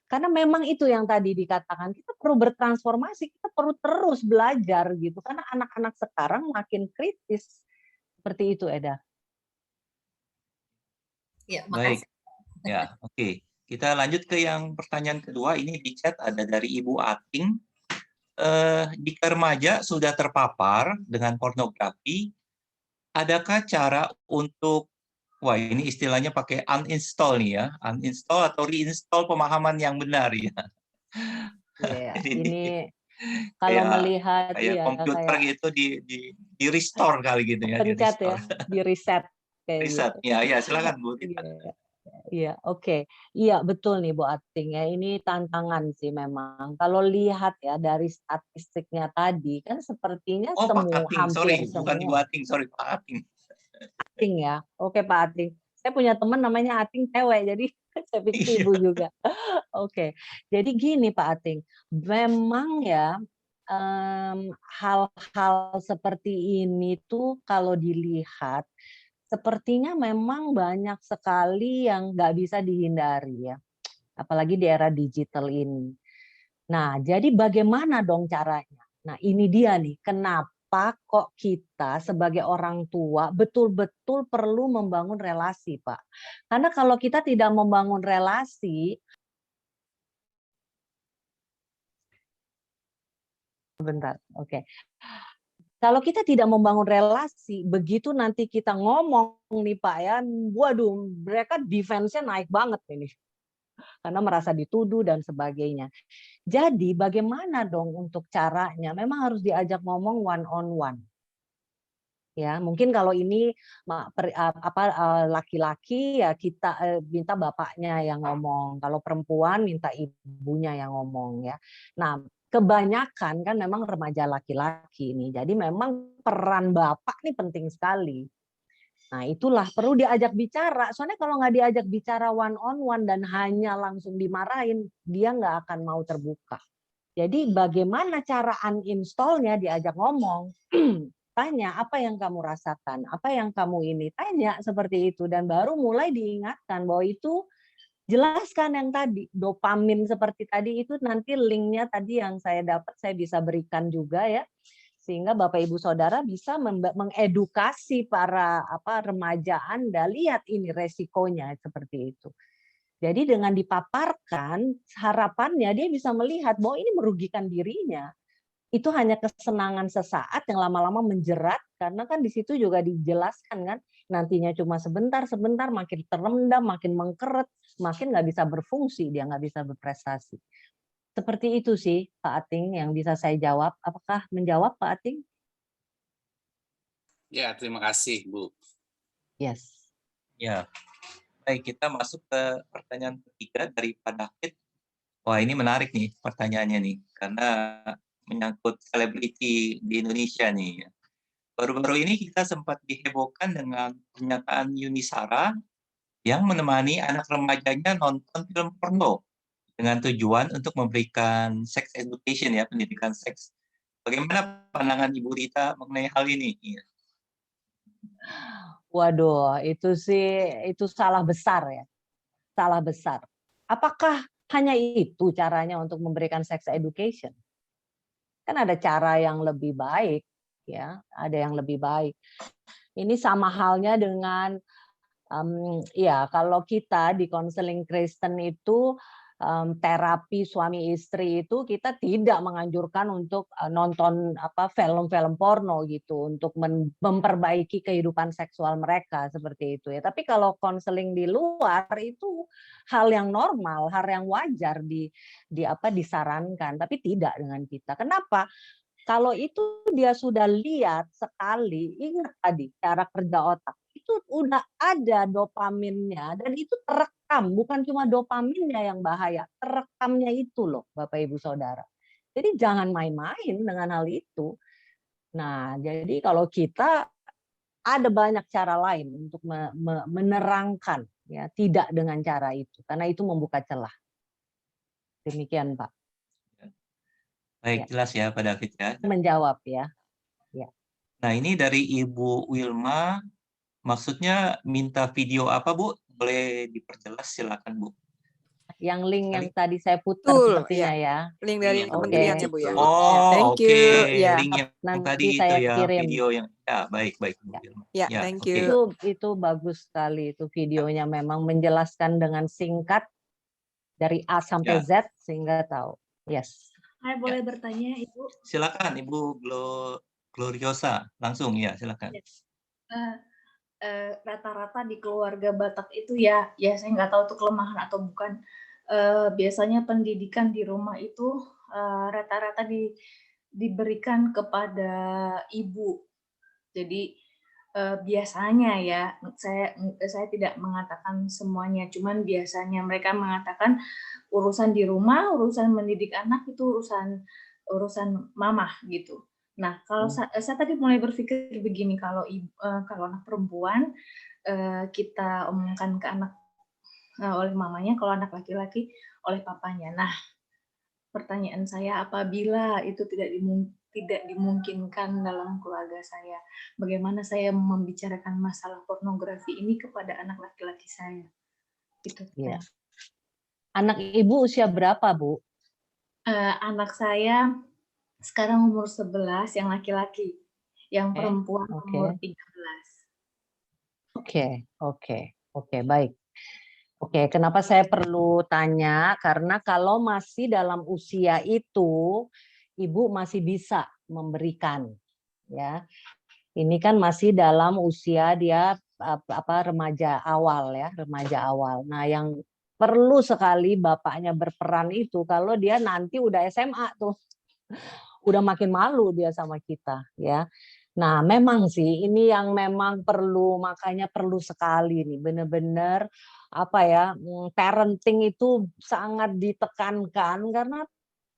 Karena memang itu yang tadi dikatakan, kita perlu bertransformasi, kita perlu terus belajar gitu. Karena anak-anak sekarang makin kritis. Seperti itu, Eda. Ya, Baik, makasih. ya, oke. Kita lanjut ke yang pertanyaan kedua. Ini di chat ada dari Ibu Ating. Jika remaja sudah terpapar dengan pornografi, adakah cara untuk, wah ini istilahnya pakai uninstall nih ya, uninstall atau reinstall pemahaman yang benar ya. Iya, Ini ini kalau kayak melihat kayak ya komputer kayak gitu di restore kali gitu ya, di pencet ya, restore. di reset kayak Reset. gitu. Ya, ya, silakan Bu Tita. Iya, iya, oke. Iya, betul nih Bu Ating ya. Ini tantangan sih memang. Kalau lihat ya dari statistiknya tadi kan sepertinya Oh, Pak semua Ating, hampir sorry, bukan Ibu semua Ating, sorry Pak Ating. Ating ya. Oke Pak Ating. Saya punya teman namanya Ating cewek, jadi saya pikir Iya. ibu juga. Oke, jadi gini Pak Ating, memang ya hal-hal seperti ini tuh kalau dilihat sepertinya memang banyak sekali yang nggak bisa dihindari ya, apalagi di era digital ini. Nah, jadi bagaimana dong caranya? Nah, ini dia nih, kenapa kok kita sebagai orang tua betul-betul perlu membangun relasi, Pak. Karena kalau kita tidak membangun relasi, bentar, oke. Kalau kita tidak membangun relasi, begitu nanti kita ngomong nih Pak ya, waduh, mereka defense-nya naik banget ini. Karena merasa dituduh dan sebagainya. Jadi bagaimana dong untuk caranya? Memang harus diajak ngomong one on one. Ya, mungkin kalau ini laki-laki ya kita minta bapaknya yang ngomong. Kalau perempuan minta ibunya yang ngomong ya. Nah, kebanyakan kan memang remaja laki-laki ini. Jadi memang peran bapak nih penting sekali. Nah, itulah perlu diajak bicara. Soalnya kalau nggak diajak bicara one on one dan hanya langsung dimarahin, dia nggak akan mau terbuka. Jadi bagaimana cara uninstall-nya diajak ngomong. Tanya apa yang kamu rasakan, apa yang kamu ini, tanya seperti itu dan baru mulai diingatkan bahwa itu jelaskan yang tadi dopamin seperti tadi itu nanti linknya tadi yang saya dapat saya bisa berikan juga ya sehingga Bapak Ibu Saudara bisa mengedukasi para remaja Anda lihat ini resikonya seperti itu. Jadi dengan dipaparkan harapannya dia bisa melihat bahwa ini merugikan dirinya. Itu hanya kesenangan sesaat yang lama-lama menjerat karena kan di situ juga dijelaskan kan nantinya cuma sebentar makin terendam makin mengkeret makin nggak bisa berfungsi dia nggak bisa berprestasi seperti itu sih Pak Ating yang bisa saya jawab. Apakah menjawab Pak Ating? Ya, terima kasih Bu. Yes. Ya, baik, kita masuk ke pertanyaan ketiga dari Pak David. Wah, ini menarik nih pertanyaannya nih, karena menyangkut selebriti di Indonesia nih. Baru-baru ini kita sempat dihebohkan dengan pernyataan Yuni Shara yang menemani anak remajanya nonton film porno dengan tujuan untuk memberikan sex education ya, pendidikan seks. Bagaimana pandangan Ibu Rita mengenai hal ini? Waduh, itu salah besar ya. Salah besar. Apakah hanya itu caranya untuk memberikan sex education? Kan ada cara yang lebih baik, ya. Ada yang lebih baik. Ini sama halnya dengan Ya, kalau kita di konseling Kristen itu terapi suami istri itu kita tidak menganjurkan untuk nonton film-film porno gitu untuk memperbaiki kehidupan seksual mereka seperti itu ya. Tapi kalau konseling di luar itu hal yang normal, hal yang wajar disarankan, tapi tidak dengan kita. Kenapa? Kalau itu dia sudah lihat sekali, ingat tadi cara kerja otak, itu udah ada dopaminnya dan itu terekam, bukan cuma dopaminnya yang bahaya, terekamnya itu loh Bapak Ibu Saudara. Jadi jangan main-main dengan hal itu. Nah, jadi kalau kita ada banyak cara lain untuk menerangkan ya, tidak dengan cara itu karena itu membuka celah. Demikian Pak. Baik, jelas ya Pak David ya. Menjawab ya. Nah, ini dari Ibu Wilma, maksudnya minta video apa Bu? Boleh diperjelas, silakan Bu. Yang link yang Kali- tadi saya putar Betul, sepertinya ya. Link dari Iya, kementerian ya oke. Bu ya. Oh, Thank oke. you. Ya. Link yang Nanti tadi itu saya ya, kirim. video yang ya, baik Bu Ya. Wilma. Ya, Ya, thank oke. you. Itu bagus sekali itu videonya, memang menjelaskan dengan singkat dari A sampai Ya. Z sehingga tahu. Yes. Saya boleh bertanya, Ibu? Silakan Ibu Gloriosa, langsung ya, silakan. Rata-rata di keluarga Batak itu ya saya nggak tahu itu kelemahan atau bukan. Biasanya pendidikan di rumah itu rata-rata diberikan kepada ibu. Jadi biasanya ya, saya tidak mengatakan semuanya, cuman biasanya mereka mengatakan urusan di rumah, urusan mendidik anak itu urusan mamah gitu. Nah, kalau saya tadi mulai berpikir begini, kalau anak perempuan kita omongkan ke anak oleh mamanya, kalau anak laki-laki oleh papanya. Nah, pertanyaan saya, apabila itu tidak dimungkinkan dalam keluarga saya, bagaimana saya membicarakan masalah pornografi ini kepada anak laki-laki saya? Itu. Ya. Anak Ibu usia berapa, Bu? Anak saya sekarang umur 11 yang laki-laki, yang perempuan umur 13. Oke, baik. Oke, kenapa saya perlu tanya? Karena kalau masih dalam usia itu, Ibu masih bisa memberikan, ya. Ini kan masih dalam usia dia remaja awal ya, remaja awal. Nah, yang perlu sekali bapaknya berperan itu kalau dia nanti udah SMA tuh. Udah makin malu dia sama kita, ya. Nah, memang sih ini yang memang perlu, makanya perlu sekali nih benar-benar parenting itu sangat ditekankan karena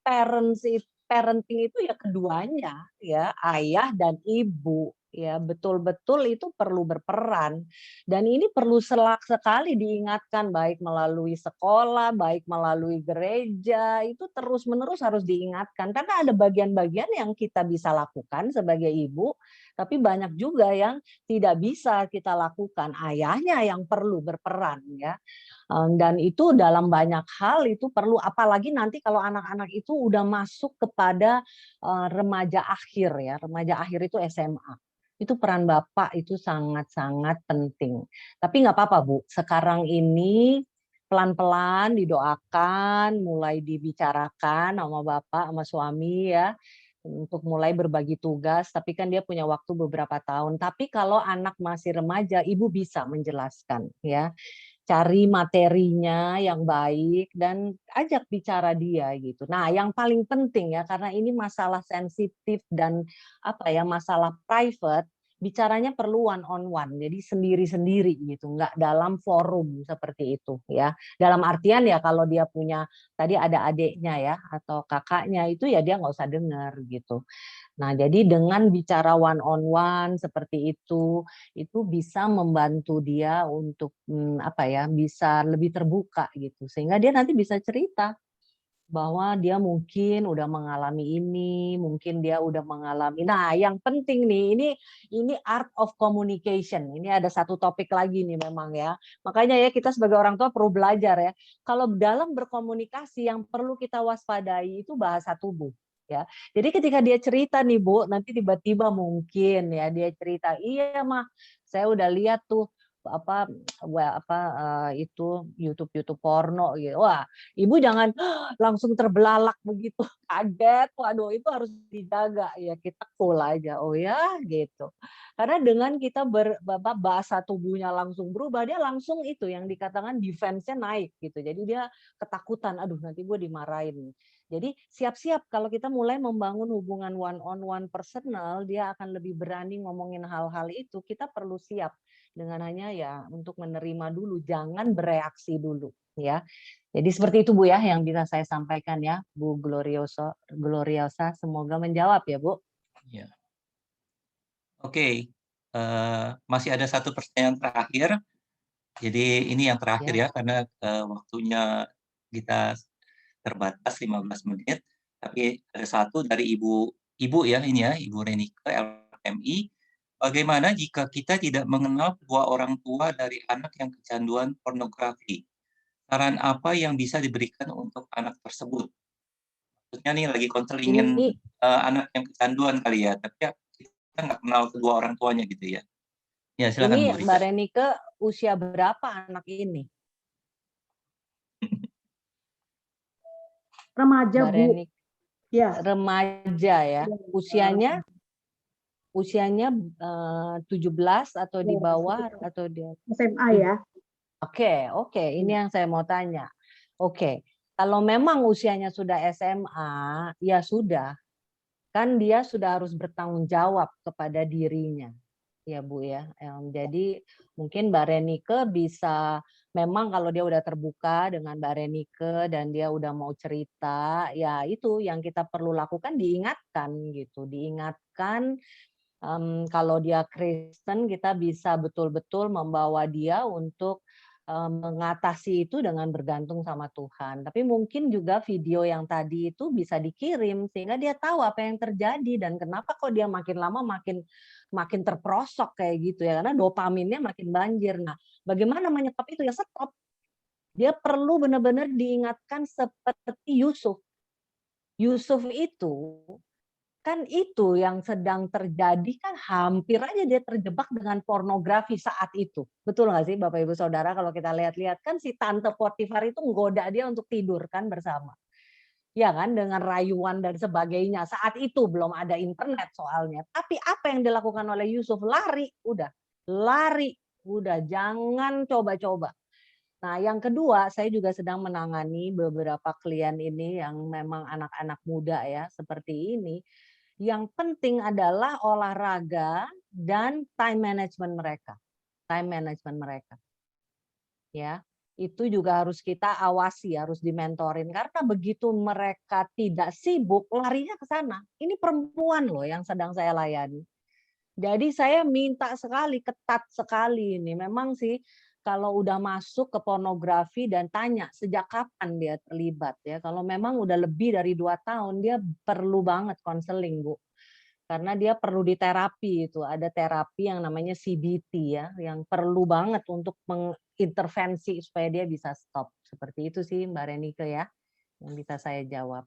parenting itu ya keduanya ya, ayah dan ibu ya, betul-betul itu perlu berperan dan ini perlu sekali diingatkan baik melalui sekolah, baik melalui gereja, itu terus-menerus harus diingatkan karena ada bagian-bagian yang kita bisa lakukan sebagai ibu, tapi banyak juga yang tidak bisa kita lakukan, ayahnya yang perlu berperan ya. Dan itu dalam banyak hal itu perlu, apalagi nanti kalau anak-anak itu udah masuk kepada remaja akhir ya, remaja akhir itu SMA. Itu peran Bapak itu sangat-sangat penting. Tapi nggak apa-apa Bu, sekarang ini pelan-pelan didoakan, mulai dibicarakan sama Bapak, sama suami ya, untuk mulai berbagi tugas, tapi kan dia punya waktu beberapa tahun. Tapi kalau anak masih remaja, Ibu bisa menjelaskan ya. Cari materinya yang baik dan ajak bicara dia gitu. Nah, yang paling penting ya karena ini masalah sensitif dan masalah private, bicaranya perlu one on one. Jadi sendiri-sendiri gitu, nggak dalam forum seperti itu ya. Dalam artian ya kalau dia punya tadi ada adiknya ya atau kakaknya itu ya dia nggak usah dengar gitu. Nah, jadi dengan bicara one on one seperti itu bisa membantu dia untuk bisa lebih terbuka gitu. Sehingga dia nanti bisa cerita bahwa dia mungkin udah mengalami ini, mungkin dia udah mengalami. Nah, yang penting nih ini art of communication. Ini ada satu topik lagi nih memang ya. Makanya ya kita sebagai orang tua perlu belajar ya. Kalau dalam berkomunikasi yang perlu kita waspadai itu bahasa tubuh. Ya, jadi ketika dia cerita nih Bu, nanti tiba-tiba mungkin ya dia cerita, iya mah, saya udah lihat tuh itu YouTube porno gitu. Wah, ibu jangan langsung terbelalak begitu, kaget. Waduh, itu harus dijaga ya, kita cool aja. Oh ya, gitu. Karena dengan kita bahasa tubuhnya langsung berubah, dia langsung itu yang dikatakan defense-nya naik gitu. Jadi dia ketakutan, aduh nanti gue dimarahin. Jadi siap-siap kalau kita mulai membangun hubungan one on one personal, dia akan lebih berani ngomongin hal-hal itu. Kita perlu siap dengan hanya ya untuk menerima dulu, jangan bereaksi dulu ya. Jadi seperti itu Bu ya yang bisa saya sampaikan ya, Bu Gloriosa. Semoga menjawab ya Bu. Ya. Oke, masih ada satu pertanyaan terakhir. Jadi ini yang terakhir ya, karena waktunya kita terbatas 15 menit. Tapi ada satu dari ibu ya ini ya, Ibu Renika LMI. Bagaimana jika kita tidak mengenal kedua orang tua dari anak yang kecanduan pornografi? Saran apa yang bisa diberikan untuk anak tersebut? Maksudnya nih lagi konselingin anak yang kecanduan kali ya, tapi ya kita nggak kenal kedua orang tuanya gitu ya. Ya silakan Bu Ini Rika. Mbak Renike usia berapa anak ini? Remaja Mbak Bu. Renike. Ya. Remaja ya. Usianya 17 atau di bawah atau di SMA ya. Oke. Ini yang saya mau tanya. Oke. Kalau memang usianya sudah SMA, ya sudah. Kan dia sudah harus bertanggung jawab kepada dirinya. Ya Bu ya. Jadi mungkin Mbak Renike bisa, memang kalau dia udah terbuka dengan Mbak Renike dan dia udah mau cerita, ya itu yang kita perlu lakukan, diingatkan gitu. Diingatkan. Kalau dia Kristen, kita bisa betul-betul membawa dia untuk mengatasi itu dengan bergantung sama Tuhan. Tapi mungkin juga video yang tadi itu bisa dikirim sehingga dia tahu apa yang terjadi dan kenapa kok dia makin lama makin terperosok kayak gitu ya, karena dopaminnya makin banjir. Nah, bagaimana menyetop itu? Ya stop. Dia perlu benar-benar diingatkan seperti Yusuf. Yusuf itu kan itu yang sedang terjadi, kan hampir aja dia terjebak dengan pornografi saat itu. Betul nggak sih Bapak Ibu Saudara, kalau kita lihat-lihat kan si Tante Potifar itu menggoda dia untuk tidur kan bersama. Ya kan, dengan rayuan dan sebagainya. Saat itu belum ada internet soalnya. Tapi apa yang dilakukan oleh Yusuf? Lari, udah jangan coba-coba. Nah, yang kedua, saya juga sedang menangani beberapa klien ini yang memang anak-anak muda ya, seperti ini. Yang penting adalah olahraga dan time management mereka. Ya, itu juga harus kita awasi, harus dimentorin karena begitu mereka tidak sibuk, larinya ke sana. Ini perempuan loh yang sedang saya layani. Jadi saya minta sekali, ketat sekali ini. Memang sih kalau udah masuk ke pornografi dan tanya sejak kapan dia terlibat ya. Kalau memang udah lebih dari 2 tahun, dia perlu banget konseling Bu. Karena dia perlu diterapi itu. Ada terapi yang namanya CBT ya, yang perlu banget untuk mengintervensi supaya dia bisa stop. Seperti itu sih Mbak Renike ya, yang bisa saya jawab.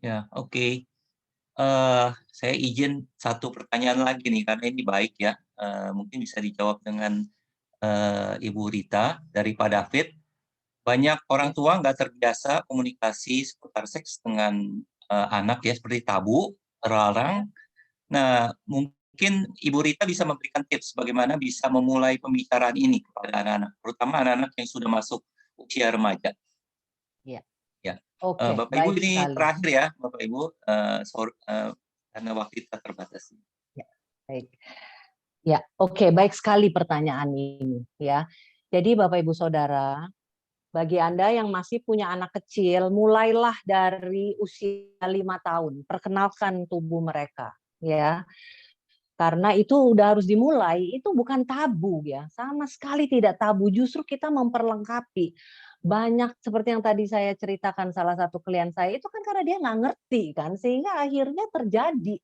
Ya, oke. Saya izin satu pertanyaan lagi nih, karena ini baik ya. Mungkin bisa dijawab dengan Ibu Rita dari Pak David. Banyak orang tua nggak terbiasa komunikasi seputar seks dengan anak ya, seperti tabu, terlarang. Nah, mungkin Ibu Rita bisa memberikan tips bagaimana bisa memulai pembicaraan ini kepada anak-anak, terutama anak-anak yang sudah masuk usia remaja. Iya. Ya. Oke, Bapak Ibu baik ini sekali. terakhir ya, Bapak Ibu, karena waktu kita terbatas. Ya, baik. Ya, oke, baik sekali pertanyaan ini ya. Jadi Bapak Ibu Saudara, bagi Anda yang masih punya anak kecil, mulailah dari usia 5 tahun, perkenalkan tubuh mereka ya. Karena itu udah harus dimulai, itu bukan tabu ya, sama sekali tidak tabu, justru kita memperlengkapi. Banyak seperti yang tadi saya ceritakan salah satu klien saya, itu kan karena dia nggak ngerti kan, sehingga akhirnya terjadi.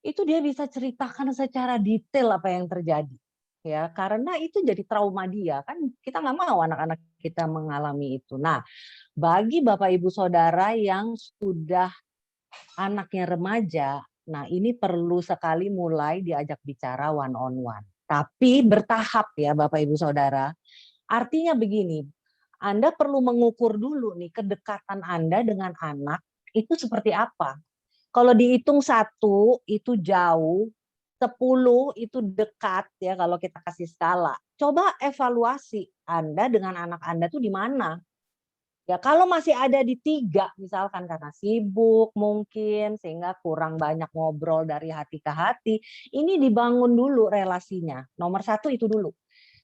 Itu dia bisa ceritakan secara detail apa yang terjadi. Ya, karena itu jadi trauma dia, kan kita nggak mau anak-anak kita mengalami itu. Nah, bagi Bapak Ibu Saudara yang sudah anaknya remaja, nah ini perlu sekali mulai diajak bicara one on one. Tapi bertahap ya Bapak Ibu Saudara. Artinya begini, Anda perlu mengukur dulu nih kedekatan Anda dengan anak itu seperti apa. Kalau dihitung 1 itu jauh, 10 itu dekat ya kalau kita kasih skala. Coba evaluasi Anda dengan anak Anda tuh di mana. Ya kalau masih ada di 3 misalkan karena sibuk mungkin sehingga kurang banyak ngobrol dari hati ke hati, ini dibangun dulu relasinya. Nomor 1 itu dulu.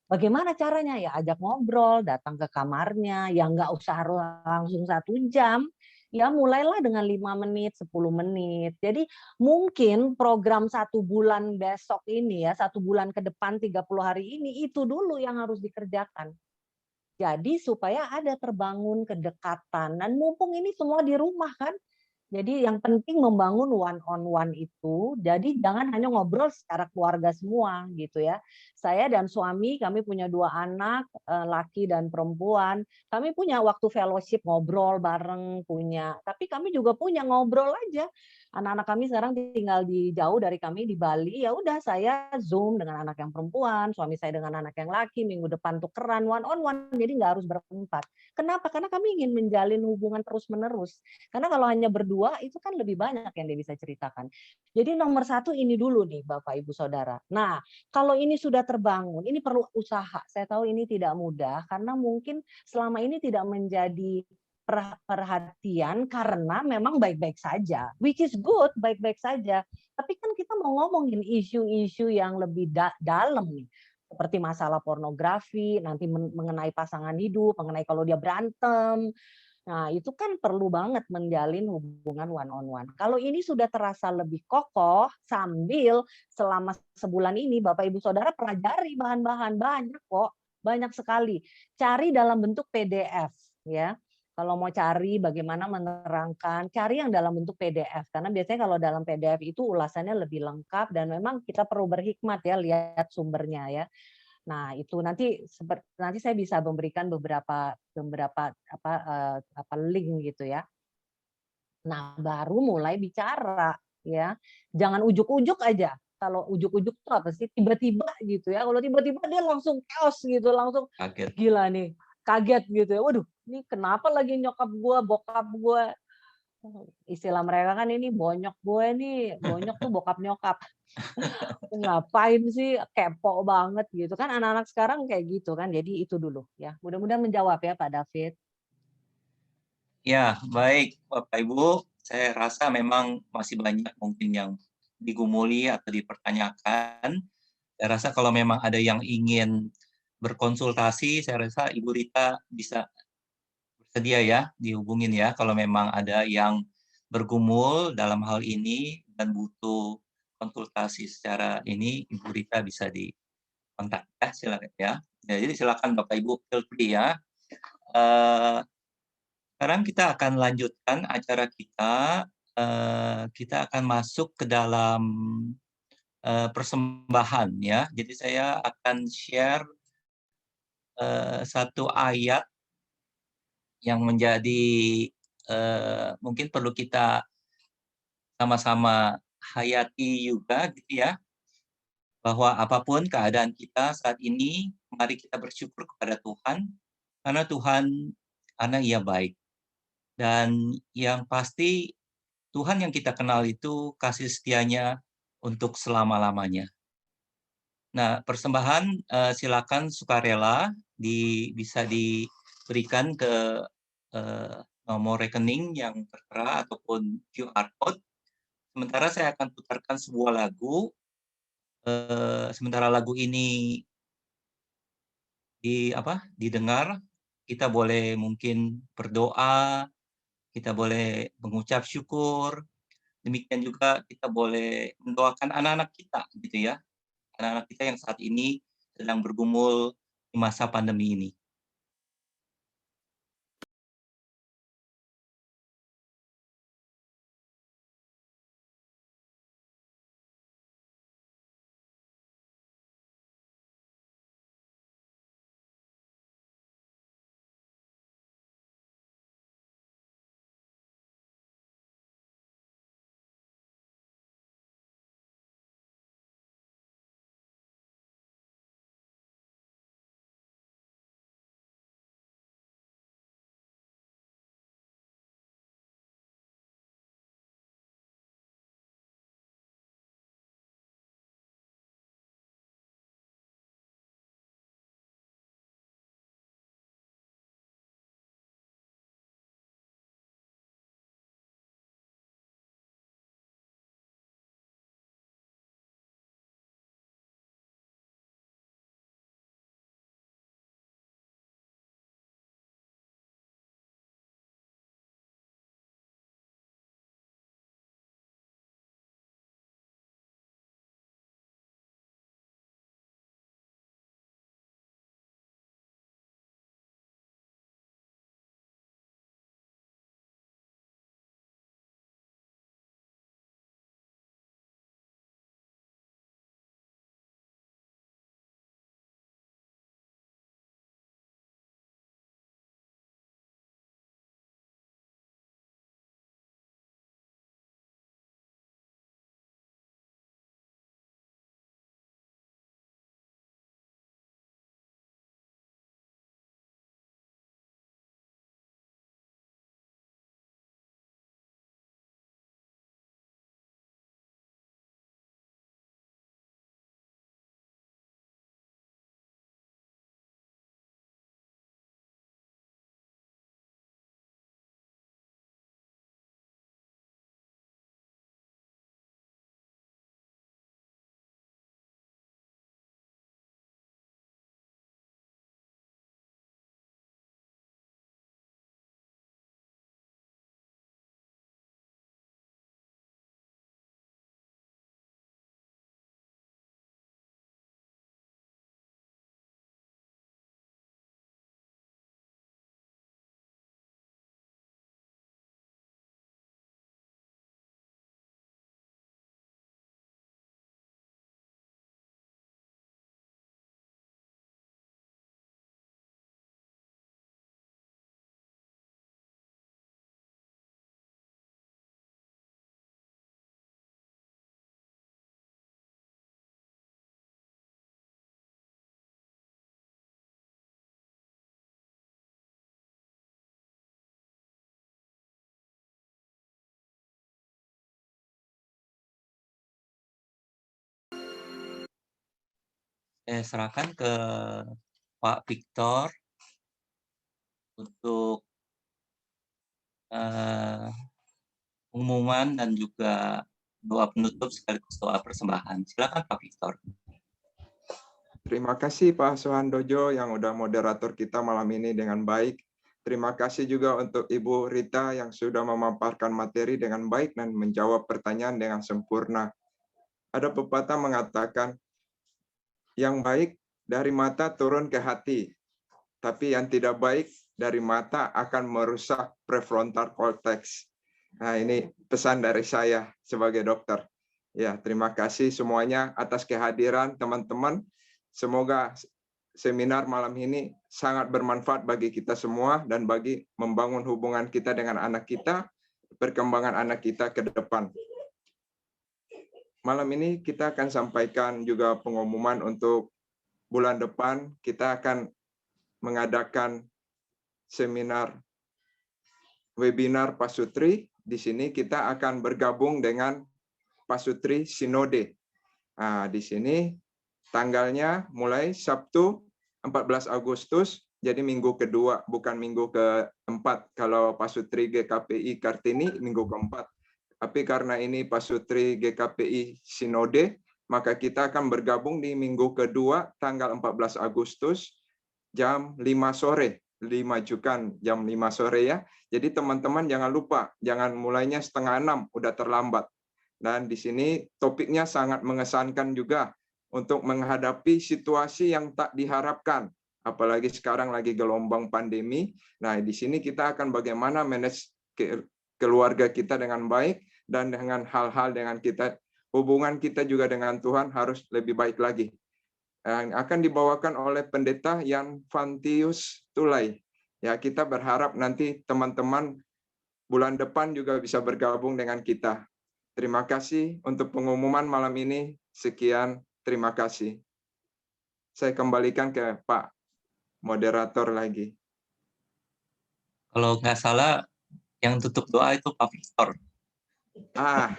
Bagaimana caranya? Ya ajak ngobrol, datang ke kamarnya, ya nggak usah harus langsung 1 jam, ya mulailah dengan 5 menit, 10 menit. Jadi mungkin program 1 bulan besok ini ya, 1 bulan ke depan 30 hari ini, itu dulu yang harus dikerjakan. Jadi supaya ada terbangun kedekatan dan mumpung ini semua di rumah kan. Jadi yang penting membangun one on one itu. Jadi jangan hanya ngobrol secara keluarga semua gitu ya. Saya dan suami kami punya 2 anak, laki dan perempuan. Kami punya waktu fellowship ngobrol bareng punya. Tapi kami juga punya ngobrol aja. Anak-anak kami sekarang tinggal di jauh dari kami di Bali. Ya udah saya Zoom dengan anak yang perempuan, suami saya dengan anak yang laki. Minggu depan tukeran one on one. Jadi nggak harus berempat. Kenapa? Karena kami ingin menjalin hubungan terus-menerus. Karena kalau hanya berdua itu kan lebih banyak yang dia bisa ceritakan. Jadi nomor 1 ini dulu nih Bapak Ibu Saudara. Nah kalau ini sudah terbangun, ini perlu usaha. Saya tahu ini tidak mudah karena mungkin selama ini tidak menjadi perhatian karena memang baik-baik saja. Which is good, baik-baik saja. Tapi kan kita mau ngomongin isu-isu yang lebih dalam nih seperti masalah pornografi, nanti mengenai pasangan hidup, mengenai kalau dia berantem. Nah, itu kan perlu banget menjalin hubungan one on one. Kalau ini sudah terasa lebih kokoh sambil selama sebulan ini Bapak Ibu Saudara pelajari bahan-bahan banyak kok, banyak sekali. Cari dalam bentuk PDF ya. Kalau mau cari bagaimana menerangkan, cari yang dalam bentuk PDF karena biasanya kalau dalam PDF itu ulasannya lebih lengkap dan memang kita perlu berhikmat ya lihat sumbernya ya. Nah, itu nanti saya bisa memberikan beberapa link gitu ya. Nah, baru mulai bicara ya. Jangan ujuk-ujuk aja. Kalau ujuk-ujuk tuh apa sih? Tiba-tiba gitu ya. Kalau tiba-tiba dia langsung chaos gitu, langsung Kaget. gila nih, kaget gitu ya. Waduh, ini kenapa lagi nyokap gua, bokap gua? Istilah mereka kan ini bonyok gue nih, bonyok tuh bokap nyokap. Ngapain sih kepo banget gitu kan anak-anak sekarang kayak gitu kan. Jadi itu dulu ya. Mudah-mudahan menjawab ya Pak David. Ya, baik Bapak Ibu, saya rasa memang masih banyak mungkin yang digumuli atau dipertanyakan. Saya rasa kalau memang ada yang ingin berkonsultasi, saya rasa Ibu Rita bisa bersedia ya dihubungin ya kalau memang ada yang bergumul dalam hal ini dan butuh konsultasi secara ini, Ibu Rita bisa dikontak ya, silakan ya. Ya, jadi silakan Bapak Ibu feel free ya. Sekarang kita akan lanjutkan acara kita. Kita akan masuk ke dalam persembahan ya. Jadi saya akan share satu ayat yang menjadi mungkin perlu kita sama-sama hayati juga gitu ya. Bahwa apapun keadaan kita saat ini, mari kita bersyukur kepada Tuhan karena Ia baik. Dan yang pasti Tuhan yang kita kenal itu kasih setianya untuk selama-lamanya. Nah, persembahan silakan sukarela bisa diberikan ke nomor rekening yang tertera ataupun QR code. Sementara saya akan putarkan sebuah lagu. Sementara lagu ini didengar, kita boleh mungkin berdoa, kita boleh mengucap syukur. Demikian juga kita boleh mendoakan anak-anak kita gitu ya. Anak-anak kita yang saat ini sedang bergumul di masa pandemi ini. Saya serahkan ke Pak Victor untuk pengumuman dan juga doa penutup sekaligus doa persembahan. Silakan Pak Victor. Terima kasih Pak Suhandojo yang udah moderator kita malam ini dengan baik. Terima kasih juga untuk Ibu Rita yang sudah memaparkan materi dengan baik dan menjawab pertanyaan dengan sempurna. Ada pepatah mengatakan, yang baik dari mata turun ke hati, tapi yang tidak baik dari mata akan merusak prefrontal cortex. Nah, ini pesan dari saya sebagai dokter. Ya, terima kasih semuanya atas kehadiran teman-teman. Semoga seminar malam ini sangat bermanfaat bagi kita semua dan bagi membangun hubungan kita dengan anak kita, perkembangan anak kita ke depan. Malam ini kita akan sampaikan juga pengumuman untuk bulan depan. Kita akan mengadakan seminar webinar Pasutri. Di sini kita akan bergabung dengan Pasutri Sinode. Nah, di sini tanggalnya mulai Sabtu 14 Agustus, jadi minggu kedua, bukan minggu keempat. Kalau Pasutri GKPI Kartini, minggu keempat. Tapi karena ini Pasutri GKPI Sinode, maka kita akan bergabung di minggu kedua, tanggal 14 Agustus, jam 5 sore. Dimajukan jam 5 sore ya. Jadi teman-teman jangan lupa, jangan mulainya 5:30, udah terlambat. Dan di sini topiknya sangat mengesankan juga untuk menghadapi situasi yang tak diharapkan. Apalagi sekarang lagi gelombang pandemi. Nah, di sini kita akan bagaimana manage keluarga kita dengan baik dan dengan hal-hal dengan kita, hubungan kita juga dengan Tuhan harus lebih baik lagi. Yang akan dibawakan oleh Pendeta Jan Fantius Tulai. Ya, kita berharap nanti teman-teman bulan depan juga bisa bergabung dengan kita. Terima kasih untuk pengumuman malam ini. Sekian, terima kasih. Saya kembalikan ke Pak moderator lagi. Kalau nggak salah, yang tutup doa itu Pak Victor.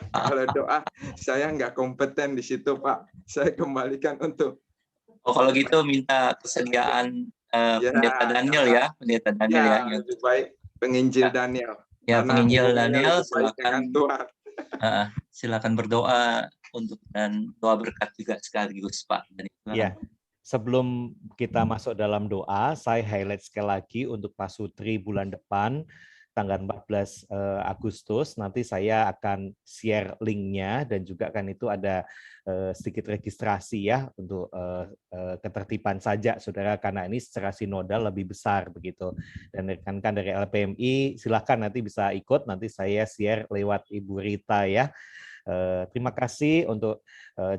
Kalau doa, saya nggak kompeten di situ, Pak. Saya kembalikan untuk... Oh, kalau gitu minta kesediaan Pendeta Daniel ya, Pendeta Daniel ya. Yang lebih baik penginjil Daniel. Ya, Karena penginjil hubungannya Daniel, lebih baik dengan Tuhan. silakan berdoa untuk dan doa berkat juga sekaligus Pak. Ya, sebelum kita masuk dalam doa, saya highlight sekali lagi untuk Pasutri bulan depan, tanggal 14 Agustus, nanti saya akan share linknya dan juga kan itu ada sedikit registrasi ya untuk ketertiban saja, saudara, karena ini secara sinodal lebih besar begitu. Dan rekan-rekan dari LPMI, silakan nanti bisa ikut, nanti saya share lewat Ibu Rita ya. Terima kasih untuk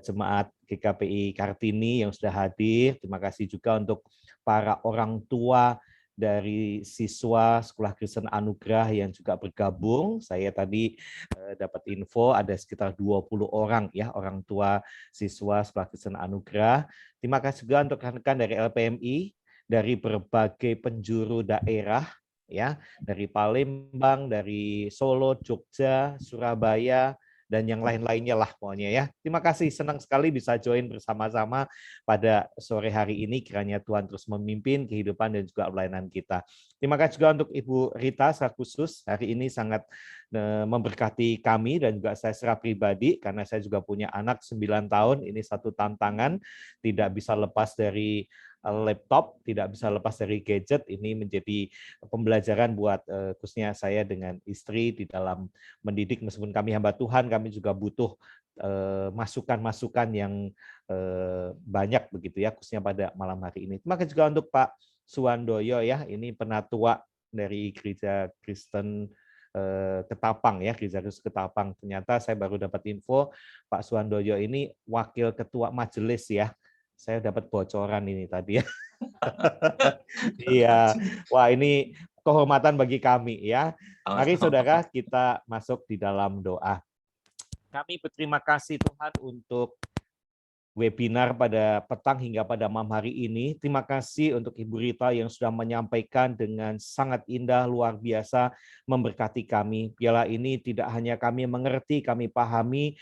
jemaat GKPI Kartini yang sudah hadir. Terima kasih juga untuk para orang tua dari siswa Sekolah Kristen Anugerah yang juga bergabung. Saya tadi dapat info ada sekitar 20 orang ya, orang tua siswa Sekolah Kristen Anugerah. Terima kasih juga untuk rekan-rekan dari LPMI dari berbagai penjuru daerah ya, dari Palembang, dari Solo, Jogja, Surabaya, dan yang lain-lainnya lah pokoknya ya. Terima kasih, senang sekali bisa join bersama-sama pada sore hari ini. Kiranya Tuhan terus memimpin kehidupan dan juga pelayanan kita. Terima kasih juga untuk Ibu Rita secara khusus. Hari ini sangat memberkati kami dan juga saya secara pribadi, karena saya juga punya anak 9 tahun. Ini satu tantangan, tidak bisa lepas dari laptop, tidak bisa lepas dari gadget. Ini menjadi pembelajaran buat khususnya saya dengan istri di dalam mendidik. Meskipun kami hamba Tuhan, kami juga butuh masukan-masukan yang banyak begitu ya, khususnya pada malam hari ini. Terima kasih juga untuk Pak Suwandoyo ya, ini penatua dari Gereja Kristen Ketapang ya, Gereja Kristen Ketapang. Ternyata saya baru dapat info Pak Suwandoyo ini wakil ketua majelis ya. Saya dapat bocoran ini tadi ya. Iya, wah ini kehormatan bagi kami ya. Mari saudara kita masuk di dalam doa. Kami berterima kasih Tuhan untuk webinar pada petang hingga pada malam hari ini. Terima kasih untuk Ibu Rita yang sudah menyampaikan dengan sangat indah, luar biasa, memberkati kami. Biarlah ini tidak hanya kami mengerti, kami pahami,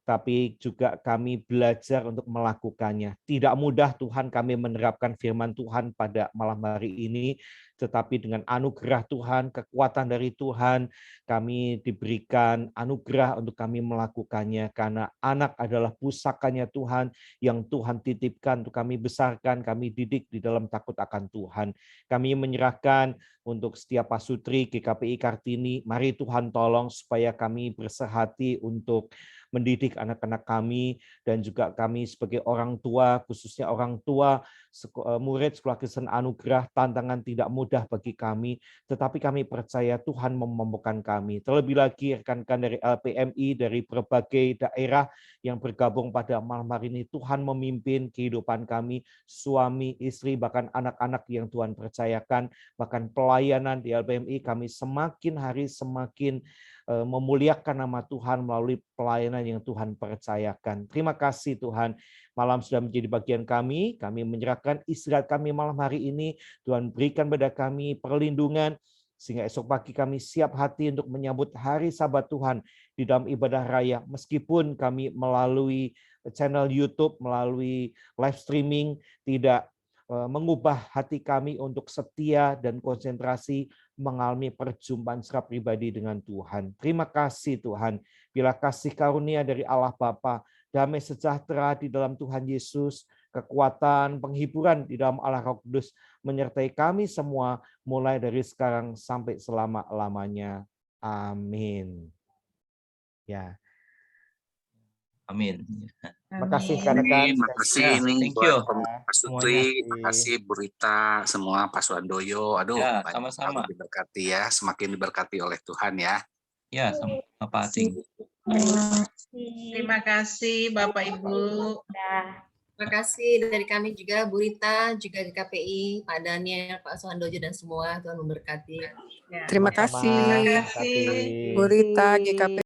tapi juga kami belajar untuk melakukannya. Tidak mudah Tuhan kami menerapkan firman Tuhan pada malam hari ini, tetapi dengan anugerah Tuhan, kekuatan dari Tuhan, kami diberikan anugerah untuk kami melakukannya, karena anak adalah pusakanya Tuhan yang Tuhan titipkan untuk kami besarkan, kami didik di dalam takut akan Tuhan. Kami menyerahkan untuk setiap pasutri GKPI Kartini, mari Tuhan tolong supaya kami bersehati untuk mendidik anak-anak kami, dan juga kami sebagai orang tua, khususnya orang tua, murid Sekolah Kristen Anugerah, tantangan tidak mudah bagi kami, tetapi kami percaya Tuhan memampukan kami. Terlebih lagi rekan-rekan dari LPMI, dari berbagai daerah yang bergabung pada malam hari ini, Tuhan memimpin kehidupan kami, suami, istri, bahkan anak-anak yang Tuhan percayakan, bahkan pelayanan di LPMI kami semakin hari semakin memuliakan nama Tuhan melalui pelayanan yang Tuhan percayakan. Terima kasih Tuhan, malam sudah menjadi bagian kami menyerahkan istirahat kami malam hari ini, Tuhan berikan pada kami perlindungan, sehingga esok pagi kami siap hati untuk menyambut hari Sabat Tuhan di dalam ibadah raya, meskipun kami melalui channel YouTube, melalui live streaming, tidak mengubah hati kami untuk setia dan konsentrasi mengalami perjumpaan secara pribadi dengan Tuhan. Terima kasih Tuhan, bila kasih karunia dari Allah Bapa, damai sejahtera di dalam Tuhan Yesus, kekuatan, penghiburan di dalam Allah Roh Kudus menyertai kami semua mulai dari sekarang sampai selama-lamanya. Amin. Ya. Amin. Terima kasih rekan-rekan. Terima kasih Thank you. Pak Sutri, terima kasih Bu Rita, semua Pak Suandoyo. Aduh, Ya, banyak sama-sama. sekali diberkati ya, semakin diberkati oleh Tuhan ya. Ya, sama Pak Ating. Terima kasih Bapak Ibu. Terima kasih dari kami juga, Bu Rita, juga GKPI, Pak Daniel, Pak Suhandojo, dan semua. Tuhan memberkati. Ya. Terima Sama-sama. kasih Terima kasih. Bu Rita, GKP